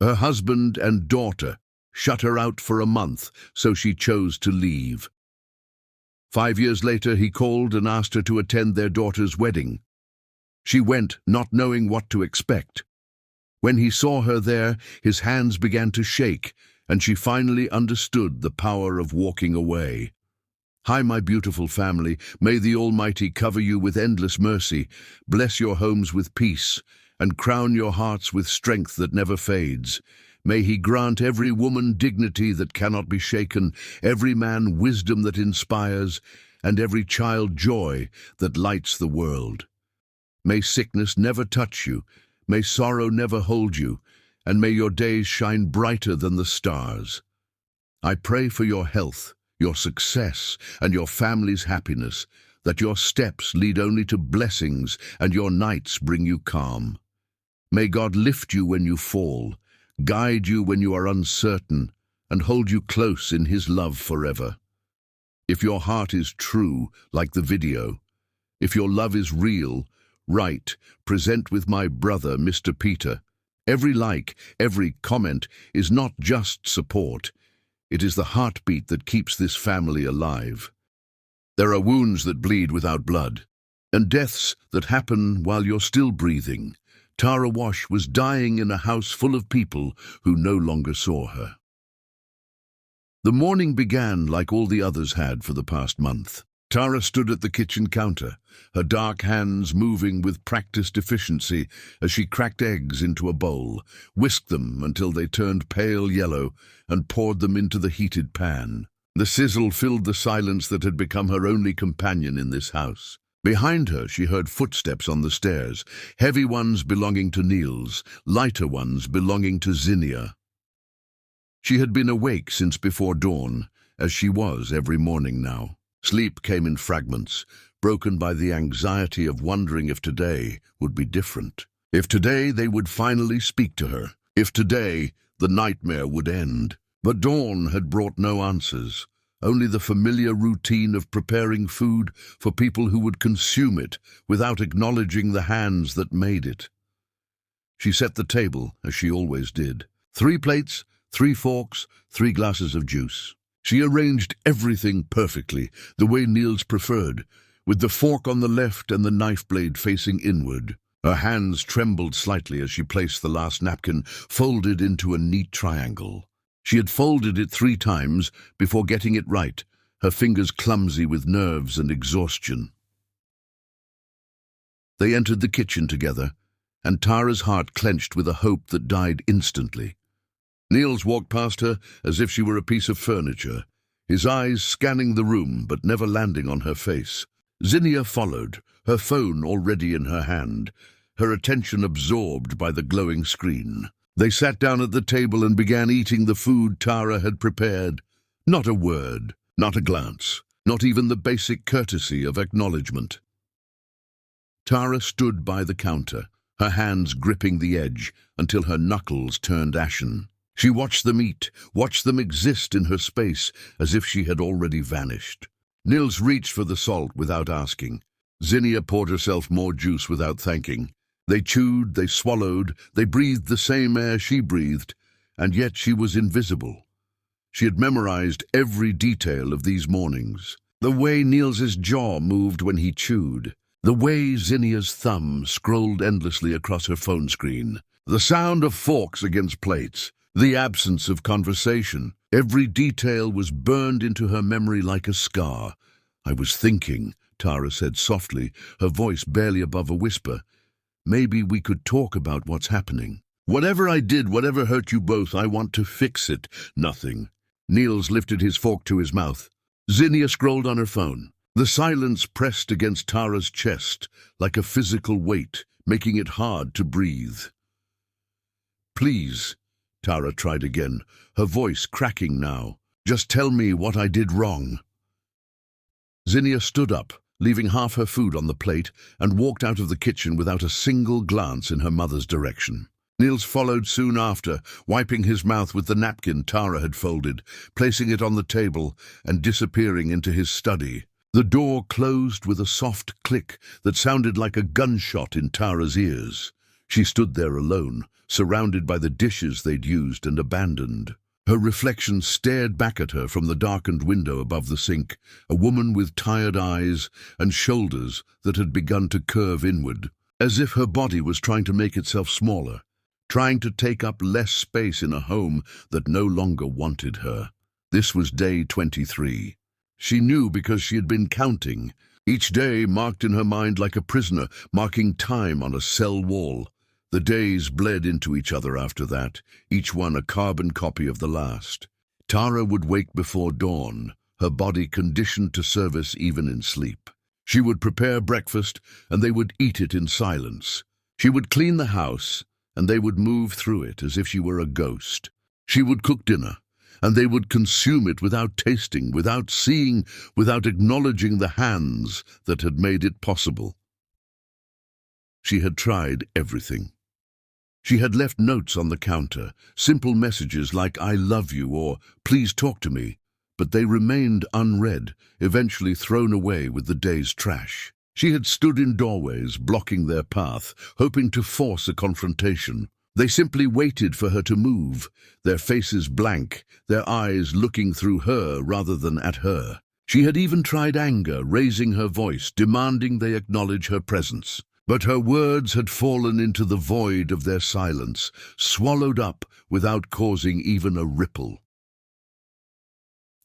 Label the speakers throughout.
Speaker 1: Her husband and daughter shut her out for a month, so she chose to leave. 5 years later, he called and asked her to attend their daughter's wedding. She went, not knowing what to expect. When he saw her there, his hands began to shake, and she finally understood the power of walking away. Hi, my beautiful family. May the Almighty cover you with endless mercy, bless your homes with peace, and crown your hearts with strength that never fades. May He grant every woman dignity that cannot be shaken, every man wisdom that inspires, and every child joy that lights the world. May sickness never touch you, may sorrow never hold you, and may your days shine brighter than the stars. I pray for your health, your success, and your family's happiness, that your steps lead only to blessings and your nights bring you calm. May God lift you when you fall, guide you when you are uncertain, and hold you close in His love forever. If your heart is true, like the video, if your love is real, write, present with my brother, Mr. Peter. Every like, every comment is not just support. It is the heartbeat that keeps this family alive. There are wounds that bleed without blood, and deaths that happen while you're still breathing. Tara Wash was dying in a house full of people who no longer saw her. The morning began like all the others had for the past month. Tara stood at the kitchen counter, her dark hands moving with practiced efficiency as she cracked eggs into a bowl, whisked them until they turned pale yellow, and poured them into the heated pan. The sizzle filled the silence that had become her only companion in this house. Behind her, she heard footsteps on the stairs, heavy ones belonging to Niels, lighter ones belonging to Zinnia. She had been awake since before dawn, as she was every morning now. Sleep came in fragments, broken by the anxiety of wondering if today would be different. If today they would finally speak to her. If today the nightmare would end. But dawn had brought no answers, only the familiar routine of preparing food for people who would consume it without acknowledging the hands that made it. She set the table, as she always did. 3 plates, 3 forks, 3 glasses of juice. She arranged everything perfectly, the way Niels preferred, with the fork on the left and the knife blade facing inward. Her hands trembled slightly as she placed the last napkin, folded into a neat triangle. She had folded it 3 times before getting it right, her fingers clumsy with nerves and exhaustion. They entered the kitchen together, and Tara's heart clenched with a hope that died instantly. Niels walked past her as if she were a piece of furniture, his eyes scanning the room but never landing on her face. Zinnia followed, her phone already in her hand, her attention absorbed by the glowing screen. They sat down at the table and began eating the food Tara had prepared. Not a word, not a glance, not even the basic courtesy of acknowledgement. Tara stood by the counter, her hands gripping the edge until her knuckles turned ashen. She watched them eat, watched them exist in her space as if she had already vanished. Niels reached for the salt without asking. Zinnia poured herself more juice without thanking. They chewed, they swallowed, they breathed the same air she breathed, and yet she was invisible. She had memorized every detail of these mornings. The way Niels's jaw moved when he chewed, the way Zinnia's thumb scrolled endlessly across her phone screen, the sound of forks against plates, the absence of conversation. Every detail was burned into her memory like a scar. "I was thinking," Tara said softly, her voice barely above a whisper. "Maybe we could talk about what's happening. Whatever I did, whatever hurt you both, I want to fix it." "Nothing." Niels lifted his fork to his mouth. Zinnia scrolled on her phone. The silence pressed against Tara's chest like a physical weight, making it hard to breathe. "Please," Tara tried again, her voice cracking now. "Just tell me what I did wrong." Zinnia stood up, leaving half her food on the plate, and walked out of the kitchen without a single glance in her mother's direction. Niels followed soon after, wiping his mouth with the napkin Tara had folded, placing it on the table, and disappearing into his study. The door closed with a soft click that sounded like a gunshot in Tara's ears. She stood there alone, surrounded by the dishes they'd used and abandoned. Her reflection stared back at her from the darkened window above the sink, a woman with tired eyes and shoulders that had begun to curve inward, as if her body was trying to make itself smaller, trying to take up less space in a home that no longer wanted her. This was day 23. She knew because she had been counting, each day marked in her mind like a prisoner, marking time on a cell wall. The days bled into each other after that, each one a carbon copy of the last. Tara would wake before dawn, her body conditioned to service even in sleep. She would prepare breakfast, and they would eat it in silence. She would clean the house, and they would move through it as if she were a ghost. She would cook dinner, and they would consume it without tasting, without seeing, without acknowledging the hands that had made it possible. She had tried everything. She had left notes on the counter, simple messages like "I love you" or "Please talk to me," but they remained unread, eventually thrown away with the day's trash. She had stood in doorways, blocking their path, hoping to force a confrontation. They simply waited for her to move, their faces blank, their eyes looking through her rather than at her. She had even tried anger, raising her voice, demanding they acknowledge her presence. But her words had fallen into the void of their silence, swallowed up without causing even a ripple.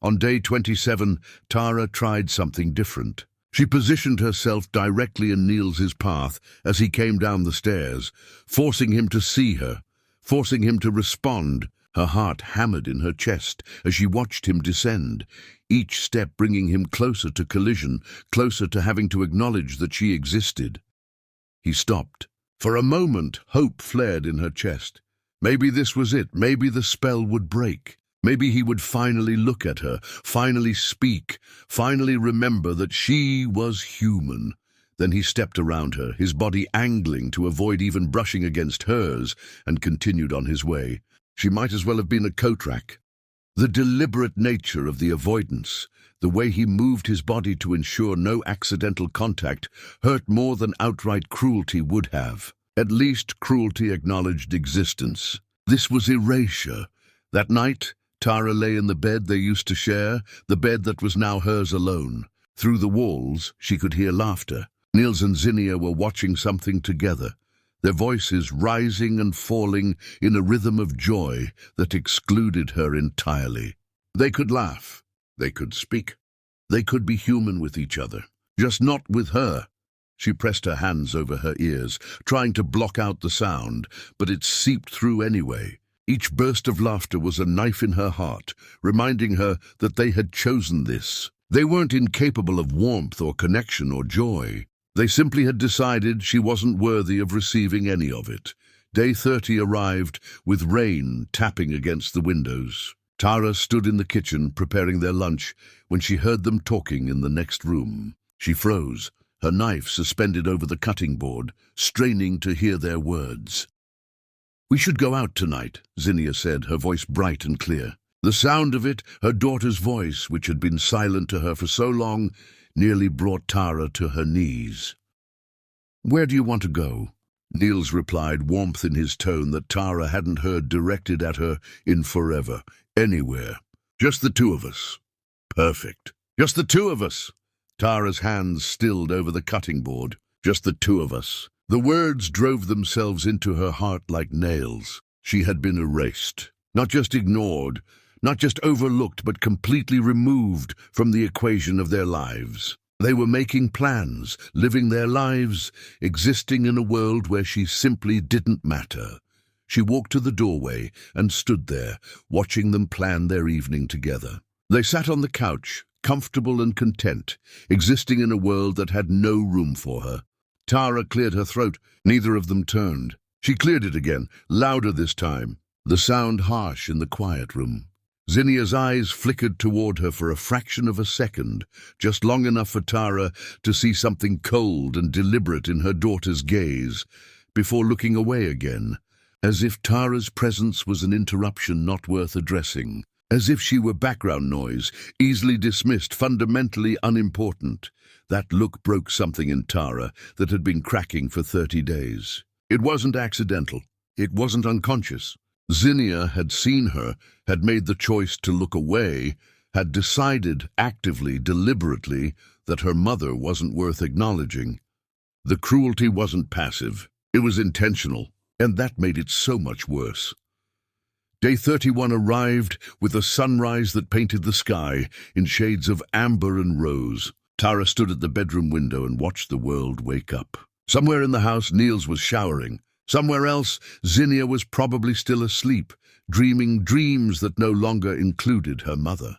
Speaker 1: On day 27, Tara tried something different. She positioned herself directly in Niels's path as he came down the stairs, forcing him to see her, forcing him to respond. Her heart hammered in her chest as she watched him descend, each step bringing him closer to collision, closer to having to acknowledge that she existed. He stopped. For a moment, hope flared in her chest. Maybe this was it. Maybe the spell would break. Maybe he would finally look at her, finally speak, finally remember that she was human. Then he stepped around her, his body angling to avoid even brushing against hers, and continued on his way. She might as well have been a coat rack. The deliberate nature of the avoidance, the way he moved his body to ensure no accidental contact, hurt more than outright cruelty would have. At least cruelty acknowledged existence. This was erasure. That night, Tara lay in the bed they used to share, the bed that was now hers alone. Through the walls, she could hear laughter. Niels and Zinnia were watching something together, their voices rising and falling in a rhythm of joy that excluded her entirely. They could laugh. They could speak. They could be human with each other, just not with her. She pressed her hands over her ears, trying to block out the sound, but it seeped through anyway. Each burst of laughter was a knife in her heart, reminding her that they had chosen this. They weren't incapable of warmth or connection or joy. They simply had decided she wasn't worthy of receiving any of it. Day 30 arrived, with rain tapping against the windows. Tara stood in the kitchen preparing their lunch when she heard them talking in the next room. She froze, her knife suspended over the cutting board, straining to hear their words. "We should go out tonight," Zinnia said, her voice bright and clear. The sound of it, her daughter's voice, which had been silent to her for so long, nearly brought Tara to her knees. "Where do you want to go?" Niels replied, warmth in his tone that Tara hadn't heard directed at her in forever. "Anywhere. Just the two of us." "Perfect. Just the two of us." Tara's hands stilled over the cutting board. "Just the two of us." The words drove themselves into her heart like nails. She had been erased. Not just ignored, not just overlooked, but completely removed from the equation of their lives. They were making plans, living their lives, existing in a world where she simply didn't matter. She walked to the doorway and stood there, watching them plan their evening together. They sat on the couch, comfortable and content, existing in a world that had no room for her. Tara cleared her throat. Neither of them turned. She cleared it again, louder this time, the sound harsh in the quiet room. Zinnia's eyes flickered toward her for a fraction of a second, just long enough for Tara to see something cold and deliberate in her daughter's gaze, before looking away again, as if Tara's presence was an interruption not worth addressing, as if she were background noise, easily dismissed, fundamentally unimportant. That look broke something in Tara that had been cracking for 30 days. It wasn't accidental. It wasn't unconscious. Zinnia had seen her, had made the choice to look away, had decided actively, deliberately, that her mother wasn't worth acknowledging. The cruelty wasn't passive. It was intentional, and that made it so much worse. Day 31 arrived with a sunrise that painted the sky in shades of amber and rose. Tara stood at the bedroom window and watched the world wake up. Somewhere in the house, Niels was showering. Somewhere else, Zinnia was probably still asleep, dreaming dreams that no longer included her mother.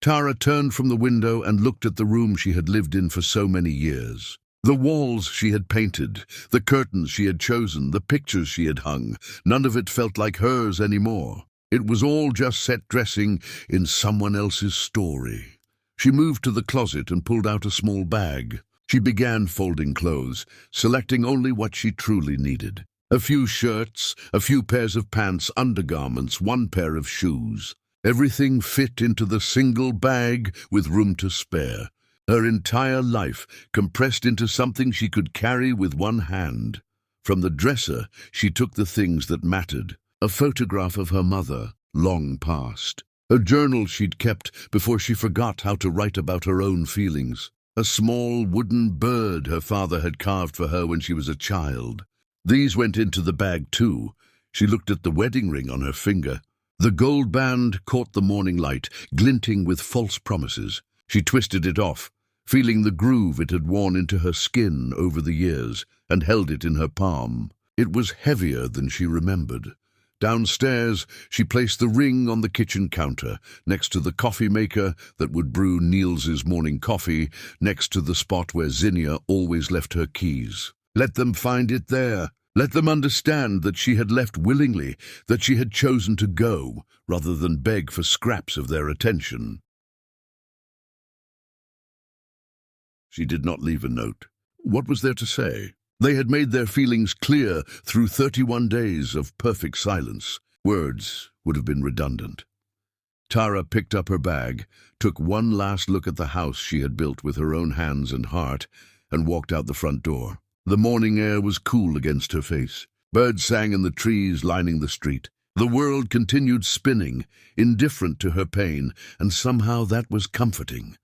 Speaker 1: Tara turned from the window and looked at the room she had lived in for so many years. The walls she had painted, the curtains she had chosen, the pictures she had hung, none of it felt like hers anymore. It was all just set dressing in someone else's story. She moved to the closet and pulled out a small bag. She began folding clothes, selecting only what she truly needed. A few shirts, a few pairs of pants, undergarments, one pair of shoes. Everything fit into the single bag with room to spare. Her entire life compressed into something she could carry with one hand. From the dresser, she took the things that mattered. A photograph of her mother, long past. A journal she'd kept before she forgot how to write about her own feelings. A small wooden bird her father had carved for her when she was a child. These went into the bag too. She looked at the wedding ring on her finger. The gold band caught the morning light, glinting with false promises. She twisted it off, feeling the groove it had worn into her skin over the years, and held it in her palm. It was heavier than she remembered. Downstairs, she placed the ring on the kitchen counter, next to the coffee maker that would brew Niels's morning coffee, next to the spot where Zinnia always left her keys. Let them find it there. Let them understand that she had left willingly, that she had chosen to go, rather than beg for scraps of their attention. She did not leave a note. What was there to say? They had made their feelings clear through 31 days of perfect silence. Words would have been redundant. Tara picked up her bag, took one last look at the house she had built with her own hands and heart, and walked out the front door. The morning air was cool against her face. Birds sang in the trees lining the street. The world continued spinning, indifferent to her pain, and somehow that was comforting.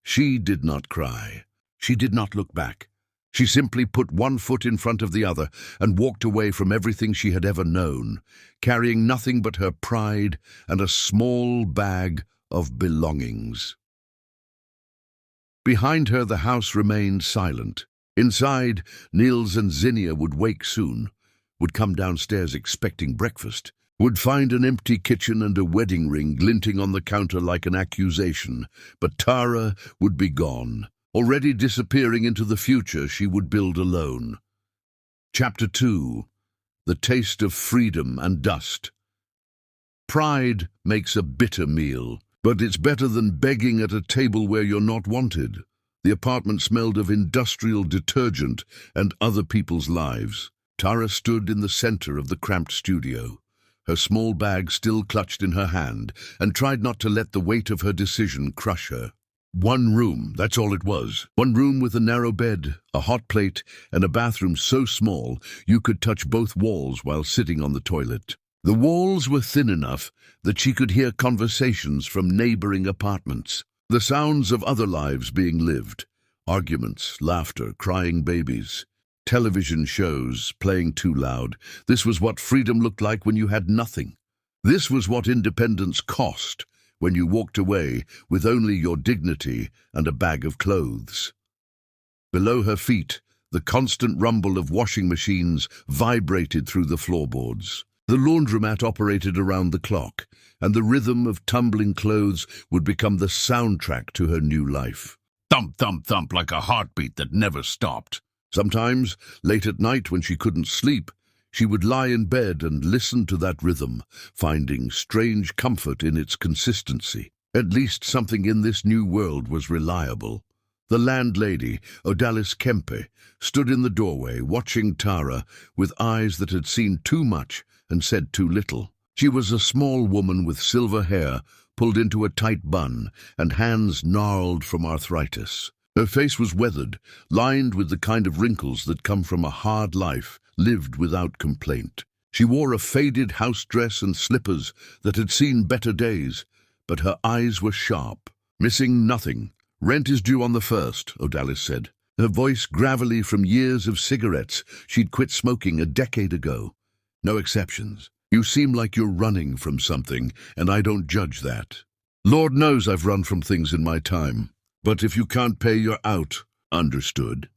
Speaker 1: She did not cry. She did not look back. She simply put one foot in front of the other and walked away from everything she had ever known, carrying nothing but her pride and a small bag of belongings. Behind her, the house remained silent. Inside, Niels and Zinnia would wake soon, would come downstairs expecting breakfast, would find an empty kitchen and a wedding ring glinting on the counter like an accusation, but Tara would be gone. Already disappearing into the future she would build alone. Chapter 2. The Taste of Freedom and Dust. Pride makes a bitter meal, but it's better than begging at a table where you're not wanted. The apartment smelled of industrial detergent and other people's lives. Tara stood in the center of the cramped studio, her small bag still clutched in her hand, and tried not to let the weight of her decision crush her. One room, that's all it was. One room with a narrow bed, a hot plate, and a bathroom so small you could touch both walls while sitting on the toilet. The walls were thin enough that she could hear conversations from neighboring apartments, the sounds of other lives being lived, arguments, laughter, crying babies, television shows playing too loud. This was what freedom looked like when you had nothing. This was what independence cost, when you walked away with only your dignity and a bag of clothes. Below her feet, the constant rumble of washing machines vibrated through the floorboards. The laundromat operated around the clock, and the rhythm of tumbling clothes would become the soundtrack to her new life. Thump, thump, thump, like a heartbeat that never stopped. Sometimes, late at night when she couldn't sleep, she would lie in bed and listen to that rhythm, finding strange comfort in its consistency. At least something in this new world was reliable. The landlady, Odalis Kempe, stood in the doorway, watching Tara with eyes that had seen too much and said too little. She was a small woman with silver hair pulled into a tight bun and hands gnarled from arthritis. Her face was weathered, lined with the kind of wrinkles that come from a hard life lived without complaint. She wore a faded house dress and slippers that had seen better days, but her eyes were sharp. "Missing nothing. Rent is due on the 1st, Odalis said. Her voice gravelly from years of cigarettes. She'd quit smoking a decade ago. "No exceptions. You seem like you're running from something, and I don't judge that. Lord knows I've run from things in my time. But if you can't pay, you're out. Understood?"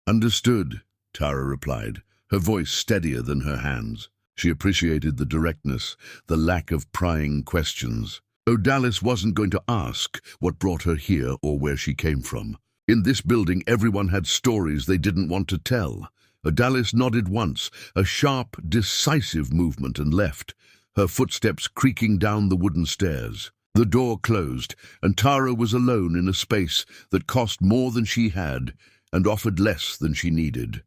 Speaker 1: "Understood," Tara replied, her voice steadier than her hands. She appreciated the directness, the lack of prying questions. Odalis wasn't going to ask what brought her here or where she came from. In this building, everyone had stories they didn't want to tell. Odalis nodded once, a sharp, decisive movement, and left, her footsteps creaking down the wooden stairs. The door closed, and Tara was alone in a space that cost more than she had and offered less than she needed.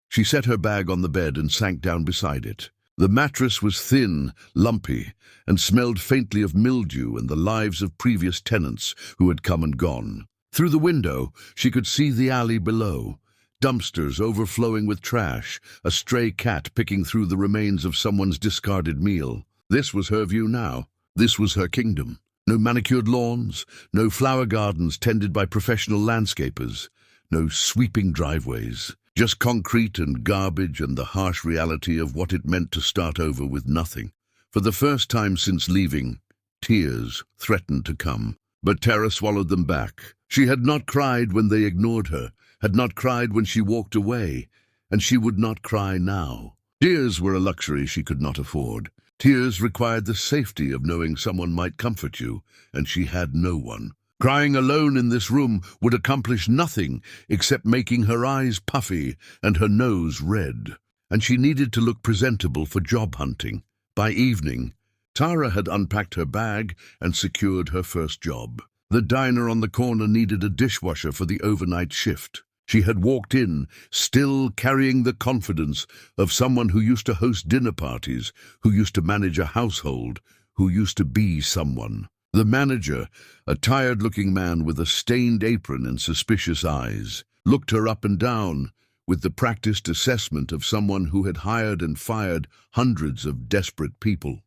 Speaker 1: She set her bag on the bed and sank down beside it. The mattress was thin, lumpy, and smelled faintly of mildew and the lives of previous tenants who had come and gone. Through the window, she could see the alley below, dumpsters overflowing with trash, a stray cat picking through the remains of someone's discarded meal. This was her view now. This was her kingdom. No manicured lawns, no flower gardens tended by professional landscapers, no sweeping driveways. Just concrete and garbage and the harsh reality of what it meant to start over with nothing. For the first time since leaving, tears threatened to come, but Tara swallowed them back. She had not cried when they ignored her, had not cried when she walked away, and she would not cry now. Tears were a luxury she could not afford. Tears required the safety of knowing someone might comfort you, and she had no one. Crying alone in this room would accomplish nothing except making her eyes puffy and her nose red, and she needed to look presentable for job hunting. By evening, Tara had unpacked her bag and secured her first job. The diner on the corner needed a dishwasher for the overnight shift. She had walked in, still carrying the confidence of someone who used to host dinner parties, who used to manage a household, who used to be someone. The manager, a tired-looking man with a stained apron and suspicious eyes, looked her up and down with the practiced assessment of someone who had hired and fired hundreds of desperate people.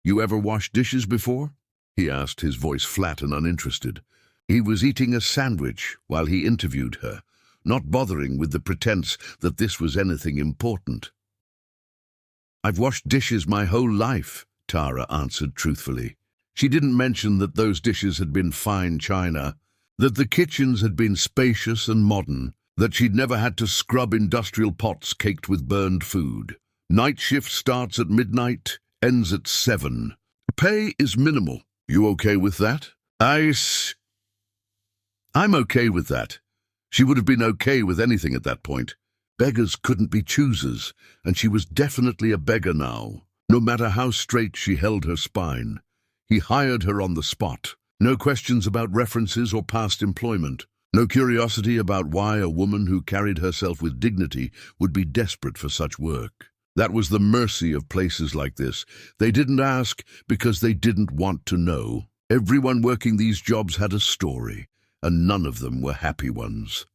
Speaker 1: "You ever washed dishes before?" he asked, his voice flat and uninterested. He was eating a sandwich while he interviewed her, not bothering with the pretense that this was anything important. "I've washed dishes my whole life," Tara answered truthfully. She didn't mention that those dishes had been fine china, that the kitchens had been spacious and modern, that she'd never had to scrub industrial pots caked with burned food. Night shift starts at midnight, ends at 7. Pay is minimal. You okay with that? I'm okay with that. She would have been okay with anything at that point. Beggars couldn't be choosers, and she was definitely a beggar now, no matter how straight she held her spine. He hired her on the spot. No questions about references or past employment. No curiosity about why a woman who carried herself with dignity would be desperate for such work. That was the mercy of places like this. They didn't ask because they didn't want to know. Everyone working these jobs had a story, and none of them were happy ones.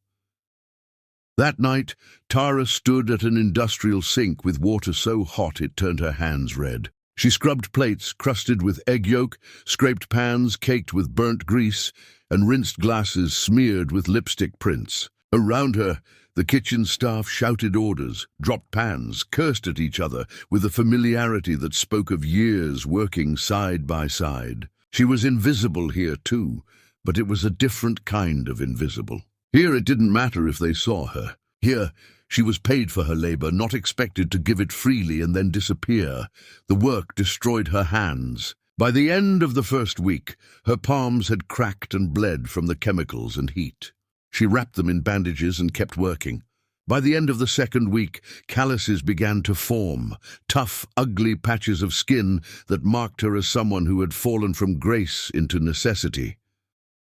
Speaker 1: That night, Tara stood at an industrial sink with water so hot it turned her hands red. She scrubbed plates crusted with egg yolk, scraped pans caked with burnt grease, and rinsed glasses smeared with lipstick prints. Around her, the kitchen staff shouted orders, dropped pans, cursed at each other with a familiarity that spoke of years working side by side. She was invisible here too, but it was a different kind of invisible. Here it didn't matter if they saw her. Here, she was paid for her labor, not expected to give it freely and then disappear. The work destroyed her hands. By the end of the first week, her palms had cracked and bled from the chemicals and heat. She wrapped them in bandages and kept working. By the end of the second week, calluses began to form, tough, ugly patches of skin that marked her as someone who had fallen from grace into necessity.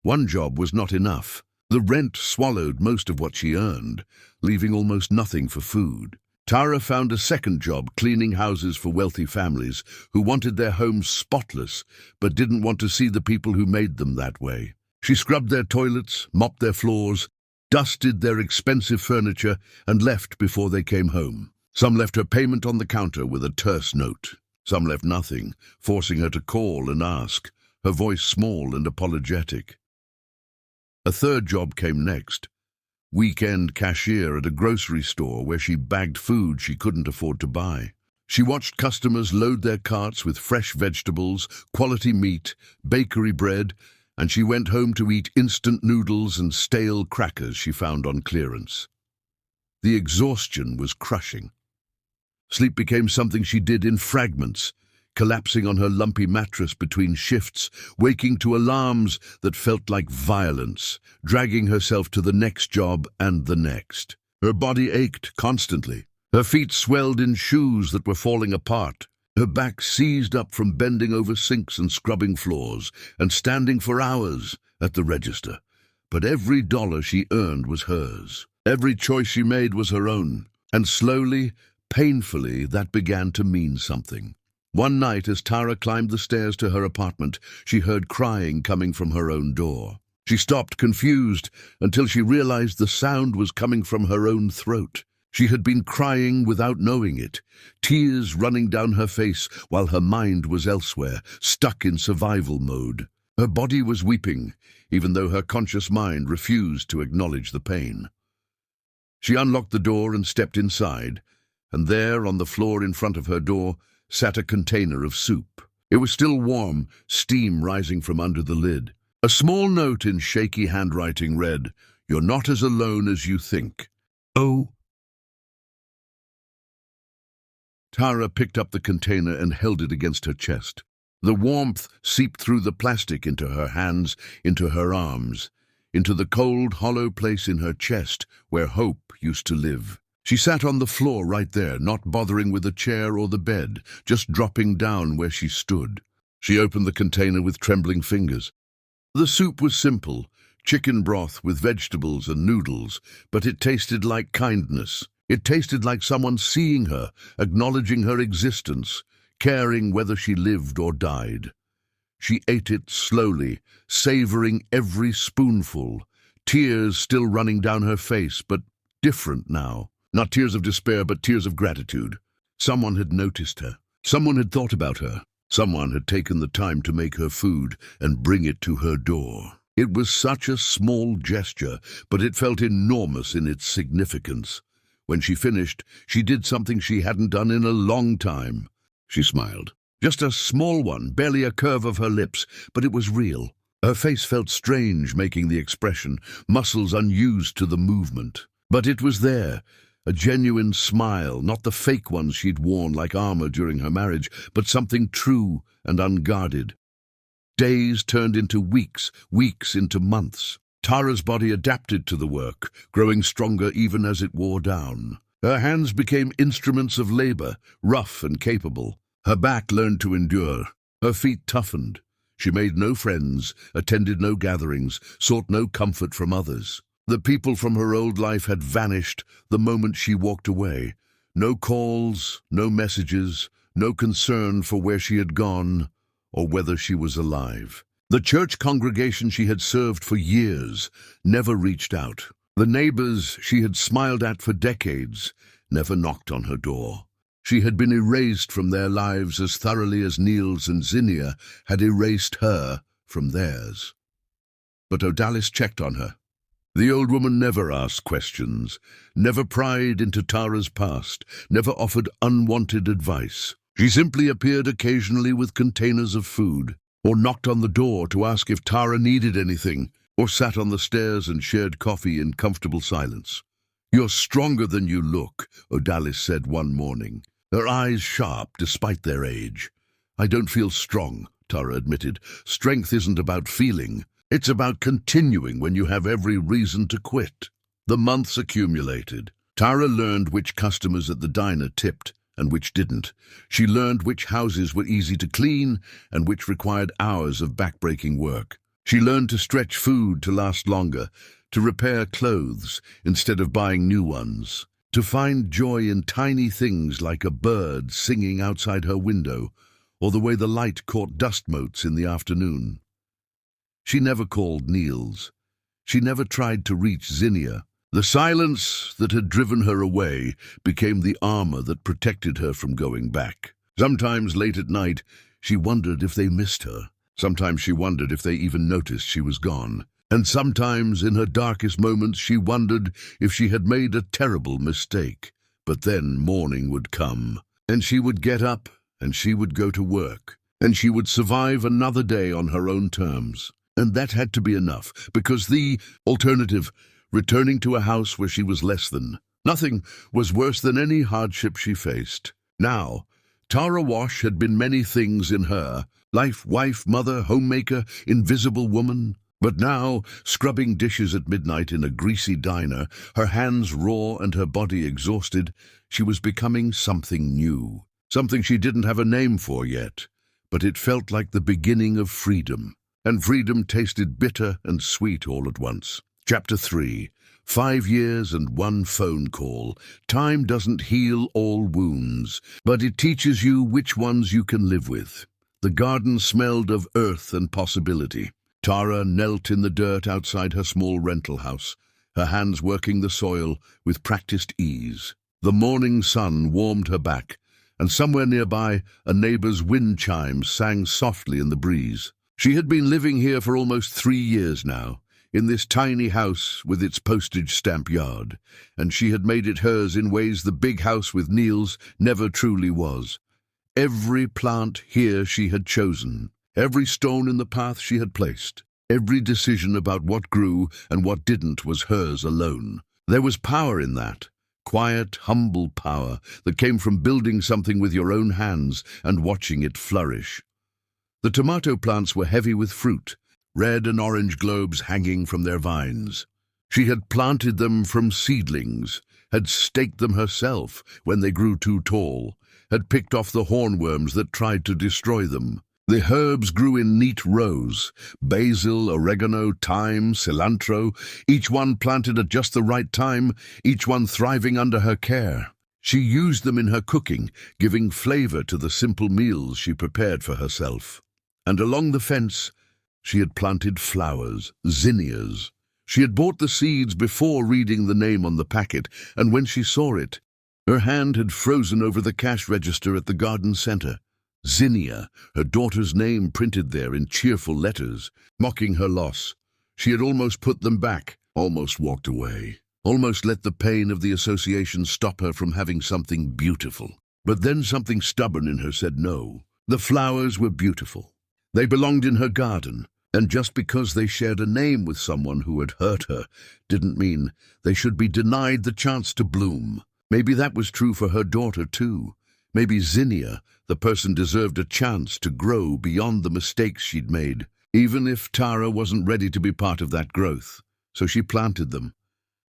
Speaker 1: One job was not enough. The rent swallowed most of what she earned, leaving almost nothing for food. Tara found a second job cleaning houses for wealthy families who wanted their homes spotless but didn't want to see the people who made them that way. She scrubbed their toilets, mopped their floors, dusted their expensive furniture, and left before they came home. Some left her payment on the counter with a terse note. Some left nothing, forcing her to call and ask, her voice small and apologetic. A third job came next. Weekend cashier at a grocery store where she bagged food she couldn't afford to buy. She watched customers load their carts with fresh vegetables, quality meat, bakery bread, and she went home to eat instant noodles and stale crackers she found on clearance. The exhaustion was crushing. Sleep became something she did in fragments, collapsing on her lumpy mattress between shifts, waking to alarms that felt like violence, dragging herself to the next job and the next. Her body ached constantly. Her feet swelled in shoes that were falling apart. Her back seized up from bending over sinks and scrubbing floors, and standing for hours at the register. But every dollar she earned was hers. Every choice she made was her own. And slowly, painfully, that began to mean something. One night, as Tara climbed the stairs to her apartment, she heard crying coming from her own door. She stopped, confused, until she realized the sound was coming from her own throat. She had been crying without knowing it, tears running down her face while her mind was elsewhere, stuck in survival mode. Her body was weeping, even though her conscious mind refused to acknowledge the pain. She unlocked the door and stepped inside, and there, on the floor in front of her door, sat a container of soup. It was still warm, steam rising from under the lid. A small note in shaky handwriting read, "You're not as alone as you think." Oh. Tara picked up the container and held it against her chest. The warmth seeped through the plastic into her hands, into her arms, into the cold, hollow place in her chest where hope used to live. She sat on the floor right there, not bothering with the chair or the bed, just dropping down where she stood. She opened the container with trembling fingers. The soup was simple, chicken broth with vegetables and noodles, but it tasted like kindness. It tasted like someone seeing her, acknowledging her existence, caring whether she lived or died. She ate it slowly, savoring every spoonful, tears still running down her face, but different now. Not tears of despair, but tears of gratitude. Someone had noticed her. Someone had thought about her. Someone had taken the time to make her food and bring it to her door. It was such a small gesture, but it felt enormous in its significance. When she finished, she did something she hadn't done in a long time. She smiled. Just a small one, barely a curve of her lips, but it was real. Her face felt strange, making the expression, muscles unused to the movement. But it was there. A genuine smile, not the fake ones she'd worn like armor during her marriage, but something true and unguarded. Days turned into weeks, weeks into months. Tara's body adapted to the work, growing stronger even as it wore down. Her hands became instruments of labor, rough and capable. Her back learned to endure. Her feet toughened. She made no friends, attended no gatherings, sought no comfort from others. The people from her old life had vanished the moment she walked away. No calls, no messages, no concern for where she had gone or whether she was alive. The church congregation she had served for years never reached out. The neighbors she had smiled at for decades never knocked on her door. She had been erased from their lives as thoroughly as Niels and Zinnia had erased her from theirs. But Odalis checked on her. The old woman never asked questions, never pried into Tara's past, never offered unwanted advice. She simply appeared occasionally with containers of food, or knocked on the door to ask if Tara needed anything, or sat on the stairs and shared coffee in comfortable silence. "You're stronger than you look," Odalis said one morning, her eyes sharp despite their age. "I don't feel strong," Tara admitted. "Strength isn't about feeling. It's about continuing when you have every reason to quit." The months accumulated. Tara learned which customers at the diner tipped and which didn't. She learned which houses were easy to clean and which required hours of backbreaking work. She learned to stretch food to last longer, to repair clothes instead of buying new ones, to find joy in tiny things like a bird singing outside her window or the way the light caught dust motes in the afternoon. She never called Niels. She never tried to reach Zinnia. The silence that had driven her away became the armor that protected her from going back. Sometimes late at night, she wondered if they missed her. Sometimes she wondered if they even noticed she was gone. And sometimes, in her darkest moments, she wondered if she had made a terrible mistake. But then morning would come, and she would get up, and she would go to work, and she would survive another day on her own terms. And that had to be enough, because the alternative, returning to a house where she was less than nothing, was worse than any hardship she faced. Now, Tara Wash had been many things in her: life, wife, mother, homemaker, invisible woman. But now, scrubbing dishes at midnight in a greasy diner, her hands raw and her body exhausted, she was becoming something new. Something she didn't have a name for yet. But it felt like the beginning of freedom. And freedom tasted bitter and sweet all at once. Chapter 3. 5 years and 1 phone call. Time doesn't heal all wounds, but it teaches you which ones you can live with. The garden smelled of earth and possibility. Tara knelt in the dirt outside her small rental house, her hands working the soil with practiced ease. The morning sun warmed her back, and somewhere nearby a neighbor's wind chimes sang softly in the breeze. She had been living here for almost 3 years now, in this tiny house with its postage stamp yard, and she had made it hers in ways the big house with Niels never truly was. Every plant here she had chosen, every stone in the path she had placed, every decision about what grew and what didn't was hers alone. There was power in that, quiet, humble power that came from building something with your own hands and watching it flourish. The tomato plants were heavy with fruit, red and orange globes hanging from their vines. She had planted them from seedlings, had staked them herself when they grew too tall, had picked off the hornworms that tried to destroy them. The herbs grew in neat rows: basil, oregano, thyme, cilantro, each one planted at just the right time, each one thriving under her care. She used them in her cooking, giving flavor to the simple meals she prepared for herself. And along the fence, she had planted flowers, zinnias. She had bought the seeds before reading the name on the packet, and when she saw it, her hand had frozen over the cash register at the garden center. Zinnia, her daughter's name printed there in cheerful letters, mocking her loss. She had almost put them back, almost walked away, almost let the pain of the association stop her from having something beautiful. But then something stubborn in her said no. The flowers were beautiful. They belonged in her garden, and just because they shared a name with someone who had hurt her didn't mean they should be denied the chance to bloom. Maybe that was true for her daughter too. Maybe Zinnia, the person, deserved a chance to grow beyond the mistakes she'd made, even if Tara wasn't ready to be part of that growth. So she planted them,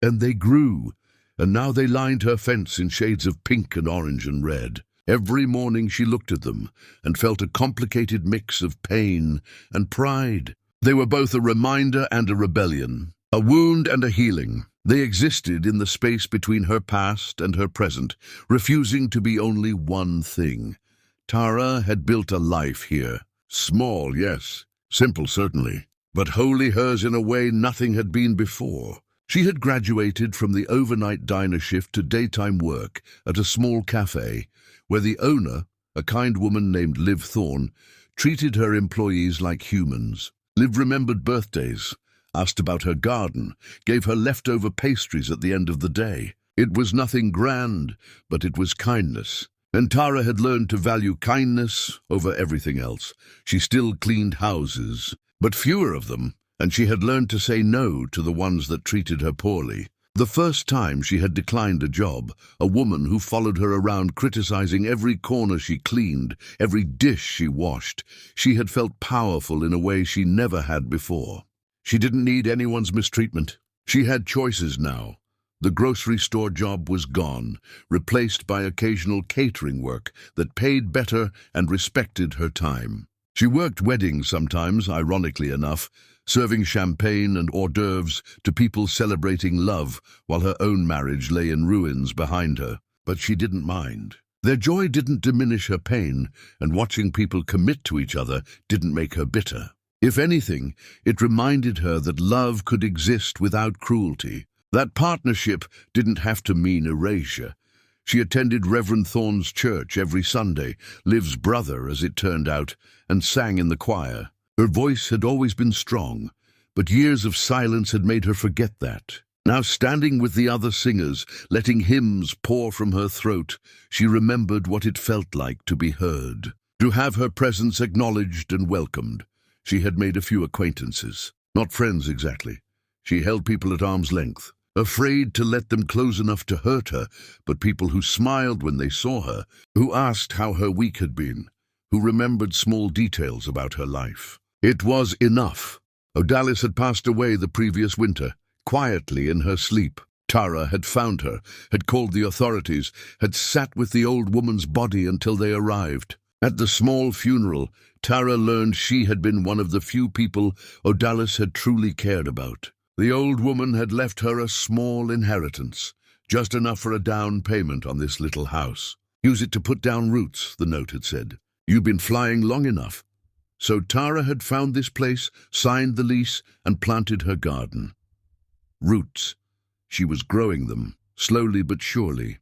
Speaker 1: and they grew, and now they lined her fence in shades of pink and orange and red. Every morning she looked at them and felt a complicated mix of pain and pride. They were both a reminder and a rebellion, a wound and a healing. They existed in the space between her past and her present, refusing to be only one thing. Tara had built a life here. Small, yes. Simple, certainly. But wholly hers in a way nothing had been before. She had graduated from the overnight diner shift to daytime work at a small cafe, where the owner, a kind woman named Liv Thorne, treated her employees like humans. Liv remembered birthdays, asked about her garden, gave her leftover pastries at the end of the day. It was nothing grand, but it was kindness. And Tara had learned to value kindness over everything else. She still cleaned houses, but fewer of them, and she had learned to say no to the ones that treated her poorly. The first time she had declined a job, a woman who followed her around criticizing every corner she cleaned, every dish she washed, she had felt powerful in a way she never had before. She didn't need anyone's mistreatment. She had choices now. The grocery store job was gone, replaced by occasional catering work that paid better and respected her time. She worked weddings sometimes, ironically enough, serving champagne and hors d'oeuvres to people celebrating love while her own marriage lay in ruins behind her. But she didn't mind. Their joy didn't diminish her pain, and watching people commit to each other didn't make her bitter. If anything, it reminded her that love could exist without cruelty. That partnership didn't have to mean erasure. She attended Reverend Thorne's church every Sunday, Liv's brother, as it turned out, and sang in the choir. Her voice had always been strong, but years of silence had made her forget that. Now, standing with the other singers, letting hymns pour from her throat, she remembered what it felt like to be heard, to have her presence acknowledged and welcomed. She had made a few acquaintances, not friends exactly. She held people at arm's length, afraid to let them close enough to hurt her, but people who smiled when they saw her, who asked how her week had been, who remembered small details about her life. It was enough. Odalis had passed away the previous winter, quietly in her sleep. Tara had found her, had called the authorities, had sat with the old woman's body until they arrived. At the small funeral, Tara learned she had been one of the few people Odalis had truly cared about. The old woman had left her a small inheritance, just enough for a down payment on this little house. Use it to put down roots, the note had said. You've been flying long enough. So Tara had found this place, signed the lease, and planted her garden. Roots. She was growing them, slowly but surely.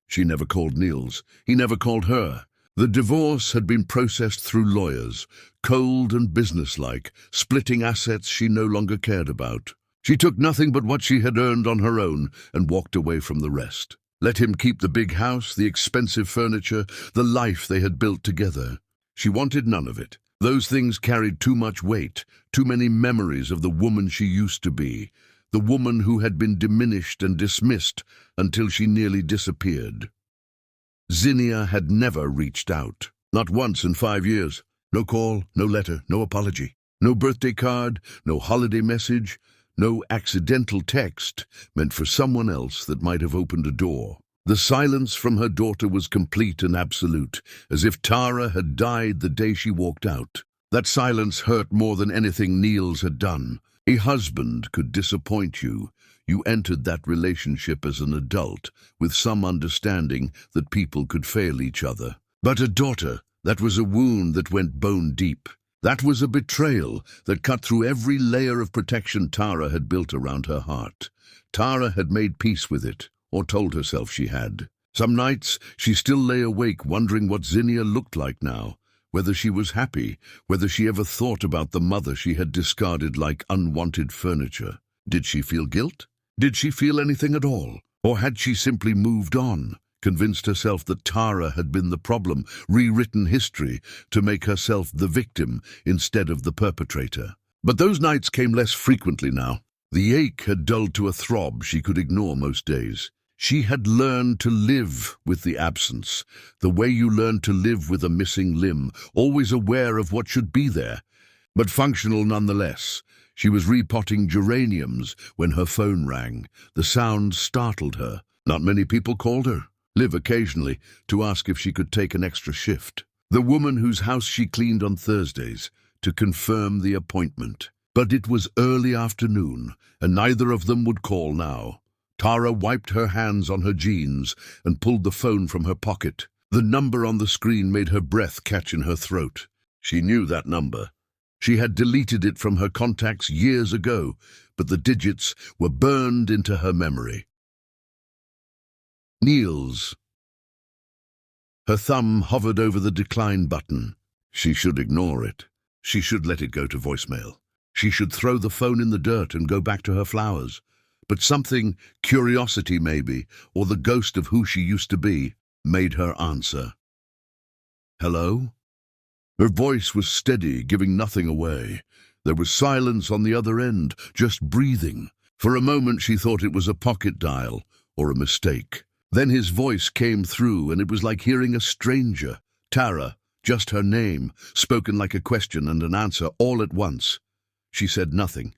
Speaker 1: She never called Niels. He never called her. The divorce had been processed through lawyers, cold and businesslike, splitting assets she no longer cared about. She took nothing but what she had earned on her own and walked away from the rest. Let him keep the big house, the expensive furniture, the life they had built together. She wanted none of it. Those things carried too much weight, too many memories of the woman she used to be, the woman who had been diminished and dismissed until she nearly disappeared. Zinnia had never reached out, not once in 5 years. No call, no letter, no apology, no birthday card, no holiday message, no accidental text meant for someone else that might have opened a door. The silence from her daughter was complete and absolute, as if Tara had died the day she walked out. That silence hurt more than anything Niels had done. A husband could disappoint you. You entered that relationship as an adult, with some understanding that people could fail each other. But a daughter, that was a wound that went bone deep. That was a betrayal that cut through every layer of protection Tara had built around her heart. Tara had made peace with it, or told herself she had. Some nights she still lay awake wondering what Zinnia looked like now, whether she was happy, whether she ever thought about the mother she had discarded like unwanted furniture. Did she feel guilt? Did she feel anything at all? Or had she simply moved on, convinced herself that Tara had been the problem, rewritten history to make herself the victim instead of the perpetrator? But those nights came less frequently now. The ache had dulled to a throb she could ignore most days. She had learned to live with the absence, the way you learn to live with a missing limb, always aware of what should be there, but functional nonetheless. She was repotting geraniums when her phone rang. The sound startled her. Not many people called her. Liv occasionally, to ask if she could take an extra shift. The woman whose house she cleaned on Thursdays, to confirm the appointment. But it was early afternoon, and neither of them would call now. Tara wiped her hands on her jeans and pulled the phone from her pocket. The number on the screen made her breath catch in her throat. She knew that number. She had deleted it from her contacts years ago, but the digits were burned into her memory. Niels. Her thumb hovered over the decline button. She should ignore it. She should let it go to voicemail. She should throw the phone in the dirt and go back to her flowers. But something, curiosity maybe, or the ghost of who she used to be, made her answer. Hello? Her voice was steady, giving nothing away. There was silence on the other end, just breathing. For a moment she thought it was a pocket dial, or a mistake. Then his voice came through, and it was like hearing a stranger. Tara, just her name, spoken like a question and an answer all at once. She said nothing.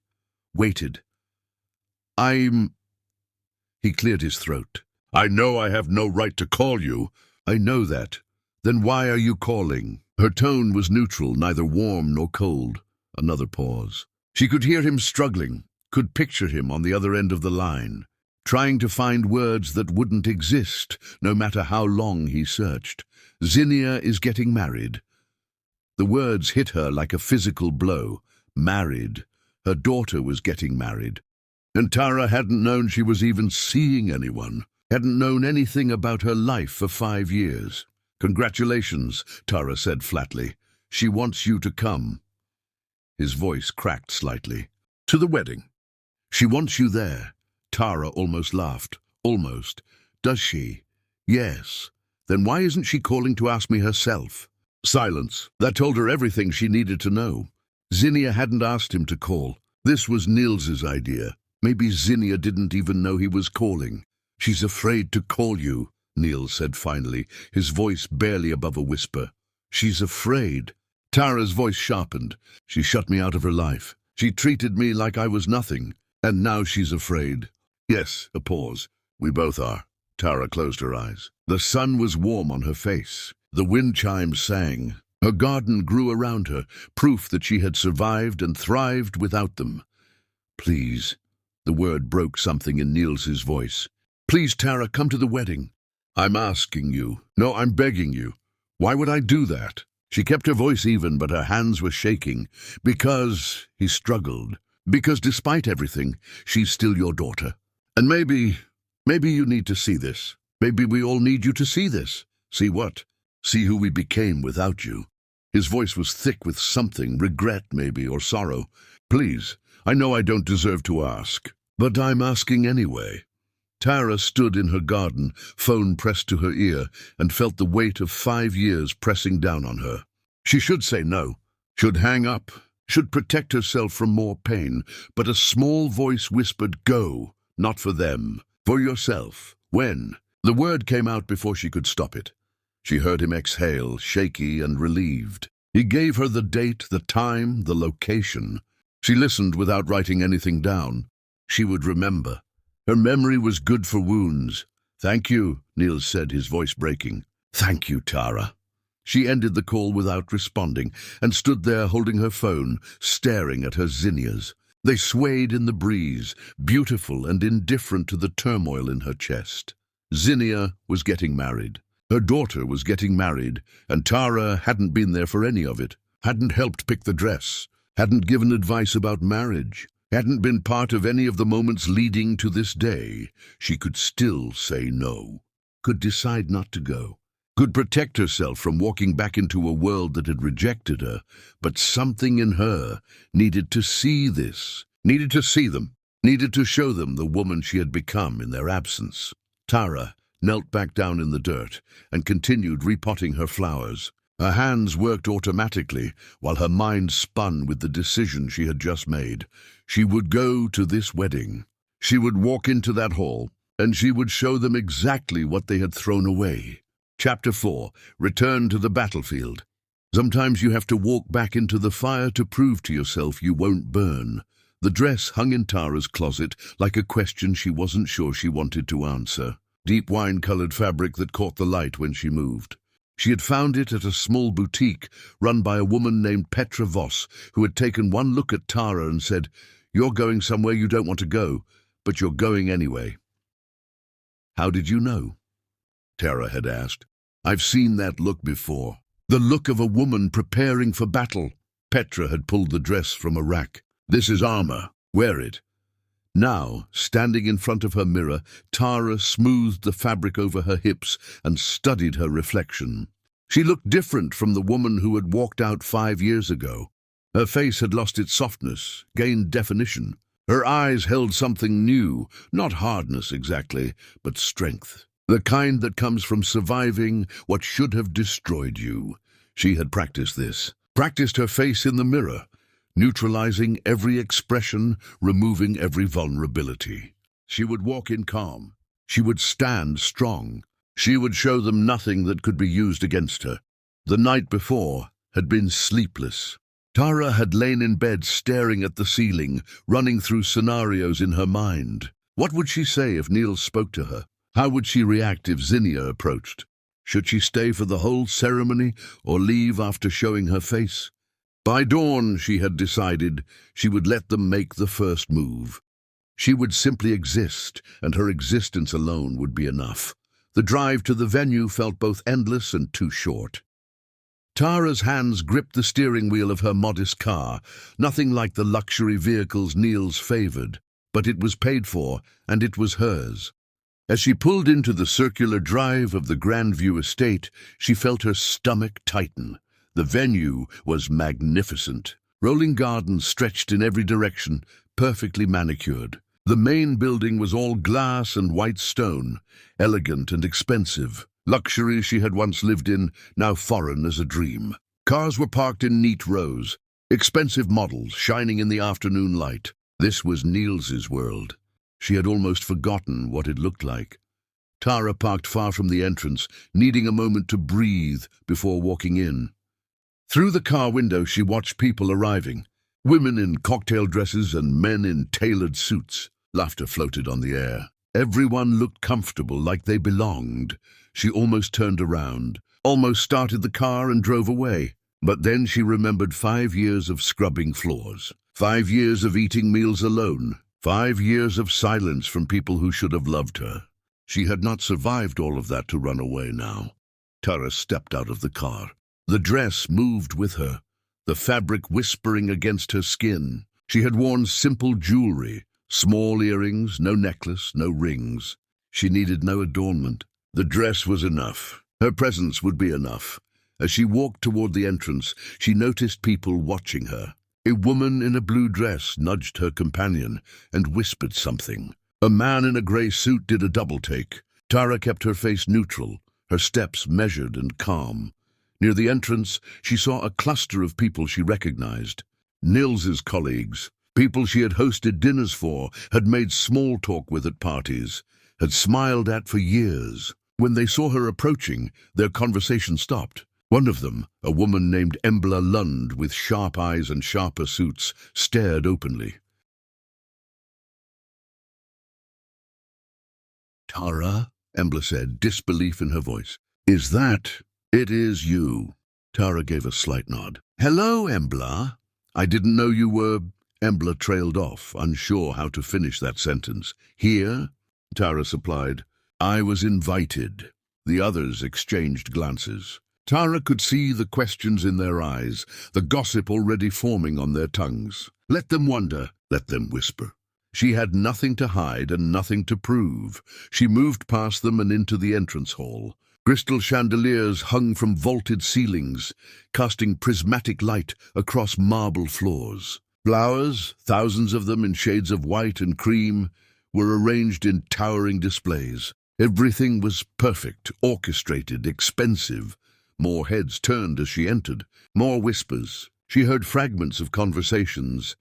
Speaker 1: Waited. He cleared his throat. I know I have no right to call you. I know that. Then why are you calling? Her tone was neutral, neither warm nor cold. Another pause. She could hear him struggling, could picture him on the other end of the line, trying to find words that wouldn't exist, no matter how long he searched. Zinnia is getting married. The words hit her like a physical blow. Married. Her daughter was getting married. And Tara hadn't known she was even seeing anyone. Hadn't known anything about her life for 5 years. "Congratulations," Tara said flatly. "She wants you to come." His voice cracked slightly. "To the wedding. She wants you there." Tara almost laughed. "Almost. Does she?" "Yes." "Then why isn't she calling to ask me herself?" Silence. That told her everything she needed to know. Zinnia hadn't asked him to call. This was Nils's idea. Maybe Zinnia didn't even know he was calling. "She's afraid to call you," Nils said finally, his voice barely above a whisper. "She's afraid." Tara's voice sharpened. "She shut me out of her life. She treated me like I was nothing. And now she's afraid." "Yes," a pause. "We both are." Tara closed her eyes. The sun was warm on her face. The wind chimes sang. Her garden grew around her, proof that she had survived and thrived without them. "Please." The word broke something in Nils's voice. "Please, Tara, come to the wedding." "I'm asking you. No, I'm begging you." "Why would I do that?" She kept her voice even, but her hands were shaking. "Because," he struggled, "because despite everything, she's still your daughter. And maybe you need to see this. Maybe we all need you to see this." "See what?" "See who we became without you." His voice was thick with something, regret maybe, or sorrow. "Please, I know I don't deserve to ask, but I'm asking anyway." Tara stood in her garden, phone pressed to her ear, and felt the weight of 5 years pressing down on her. She should say no, should hang up, should protect herself from more pain, but a small voice whispered, "Go, not for them, for yourself." "When?" The word came out before she could stop it. She heard him exhale, shaky and relieved. He gave her the date, the time, the location. She listened without writing anything down. She would remember. Her memory was good for wounds. "Thank you," Niels said, his voice breaking. "Thank you, Tara." She ended the call without responding and stood there holding her phone, staring at her zinnias. They swayed in the breeze, beautiful and indifferent to the turmoil in her chest. Zinnia was getting married. Her daughter was getting married, and Tara hadn't been there for any of it, hadn't helped pick the dress, hadn't given advice about marriage, hadn't been part of any of the moments leading to this day. She could still say no, could decide not to go, could protect herself from walking back into a world that had rejected her, but something in her needed to see this, needed to see them, needed to show them the woman she had become in their absence. Tara knelt back down in the dirt and continued repotting her flowers. Her hands worked automatically while her mind spun with the decision she had just made. She would go to this wedding. She would walk into that hall, and she would show them exactly what they had thrown away. Chapter 4. Return to the battlefield. Sometimes you have to walk back into the fire to prove to yourself you won't burn. The dress hung in Tara's closet like a question she wasn't sure she wanted to answer. Deep wine-colored fabric that caught the light when she moved. She had found it at a small boutique run by a woman named Petra Voss, who had taken one look at Tara and said, "You're going somewhere you don't want to go, but you're going anyway." "How did you know?" Tara had asked. "I've seen that look before. The look of a woman preparing for battle." Petra had pulled the dress from a rack. "This is armor. Wear it." Now, standing in front of her mirror, Tara smoothed the fabric over her hips and studied her reflection. She looked different from the woman who had walked out 5 years ago. Her face had lost its softness, gained definition. Her eyes held something new, not hardness exactly, but strength. The kind that comes from surviving what should have destroyed you. She had practiced this, practiced her face in the mirror, neutralizing every expression, removing every vulnerability. She would walk in calm. She would stand strong. She would show them nothing that could be used against her. The night before had been sleepless. Tara had lain in bed staring at the ceiling, running through scenarios in her mind. What would she say if Niels spoke to her? How would she react if Zinnia approached? Should she stay for the whole ceremony or leave after showing her face? By dawn, she had decided, she would let them make the first move. She would simply exist, and her existence alone would be enough. The drive to the venue felt both endless and too short. Tara's hands gripped the steering wheel of her modest car, nothing like the luxury vehicles Niels favored, but it was paid for, and it was hers. As she pulled into the circular drive of the Grandview estate, she felt her stomach tighten. The venue was magnificent. Rolling gardens stretched in every direction, perfectly manicured. The main building was all glass and white stone, elegant and expensive. Luxury she had once lived in, now foreign as a dream. Cars were parked in neat rows, expensive models shining in the afternoon light. This was Niels's world. She had almost forgotten what it looked like. Tara parked far from the entrance, needing a moment to breathe before walking in. Through the car window she watched people arriving. Women in cocktail dresses and men in tailored suits. Laughter floated on the air. Everyone looked comfortable, like they belonged. She almost turned around, almost started the car and drove away. But then she remembered 5 years of scrubbing floors, 5 years of eating meals alone, 5 years of silence from people who should have loved her. She had not survived all of that to run away now. Tara stepped out of the car. The dress moved with her, the fabric whispering against her skin. She had worn simple jewelry, small earrings, no necklace, no rings. She needed no adornment. The dress was enough. Her presence would be enough. As she walked toward the entrance, she noticed people watching her. A woman in a blue dress nudged her companion and whispered something. A man in a grey suit did a double-take. Tara kept her face neutral, her steps measured and calm. Near the entrance, she saw a cluster of people she recognized. Niels's colleagues, people she had hosted dinners for, had made small talk with at parties, had smiled at for years. When they saw her approaching, their conversation stopped. One of them, a woman named Embla Lund with sharp eyes and sharper suits, stared openly. "Tara," Embla said, disbelief in her voice. "Is that—" "It is you." Tara gave a slight nod. "Hello, Embla. I didn't know you were—" Embla trailed off, unsure how to finish that sentence. "Here?" Tara supplied. "I was invited." The others exchanged glances. Tara could see the questions in their eyes, the gossip already forming on their tongues. Let them wonder, let them whisper. She had nothing to hide and nothing to prove. She moved past them and into the entrance hall. Crystal chandeliers hung from vaulted ceilings, casting prismatic light across marble floors. Flowers, thousands of them in shades of white and cream, were arranged in towering displays. Everything was perfect, orchestrated, expensive. More heads turned as she entered, more whispers. She heard fragments of conversations,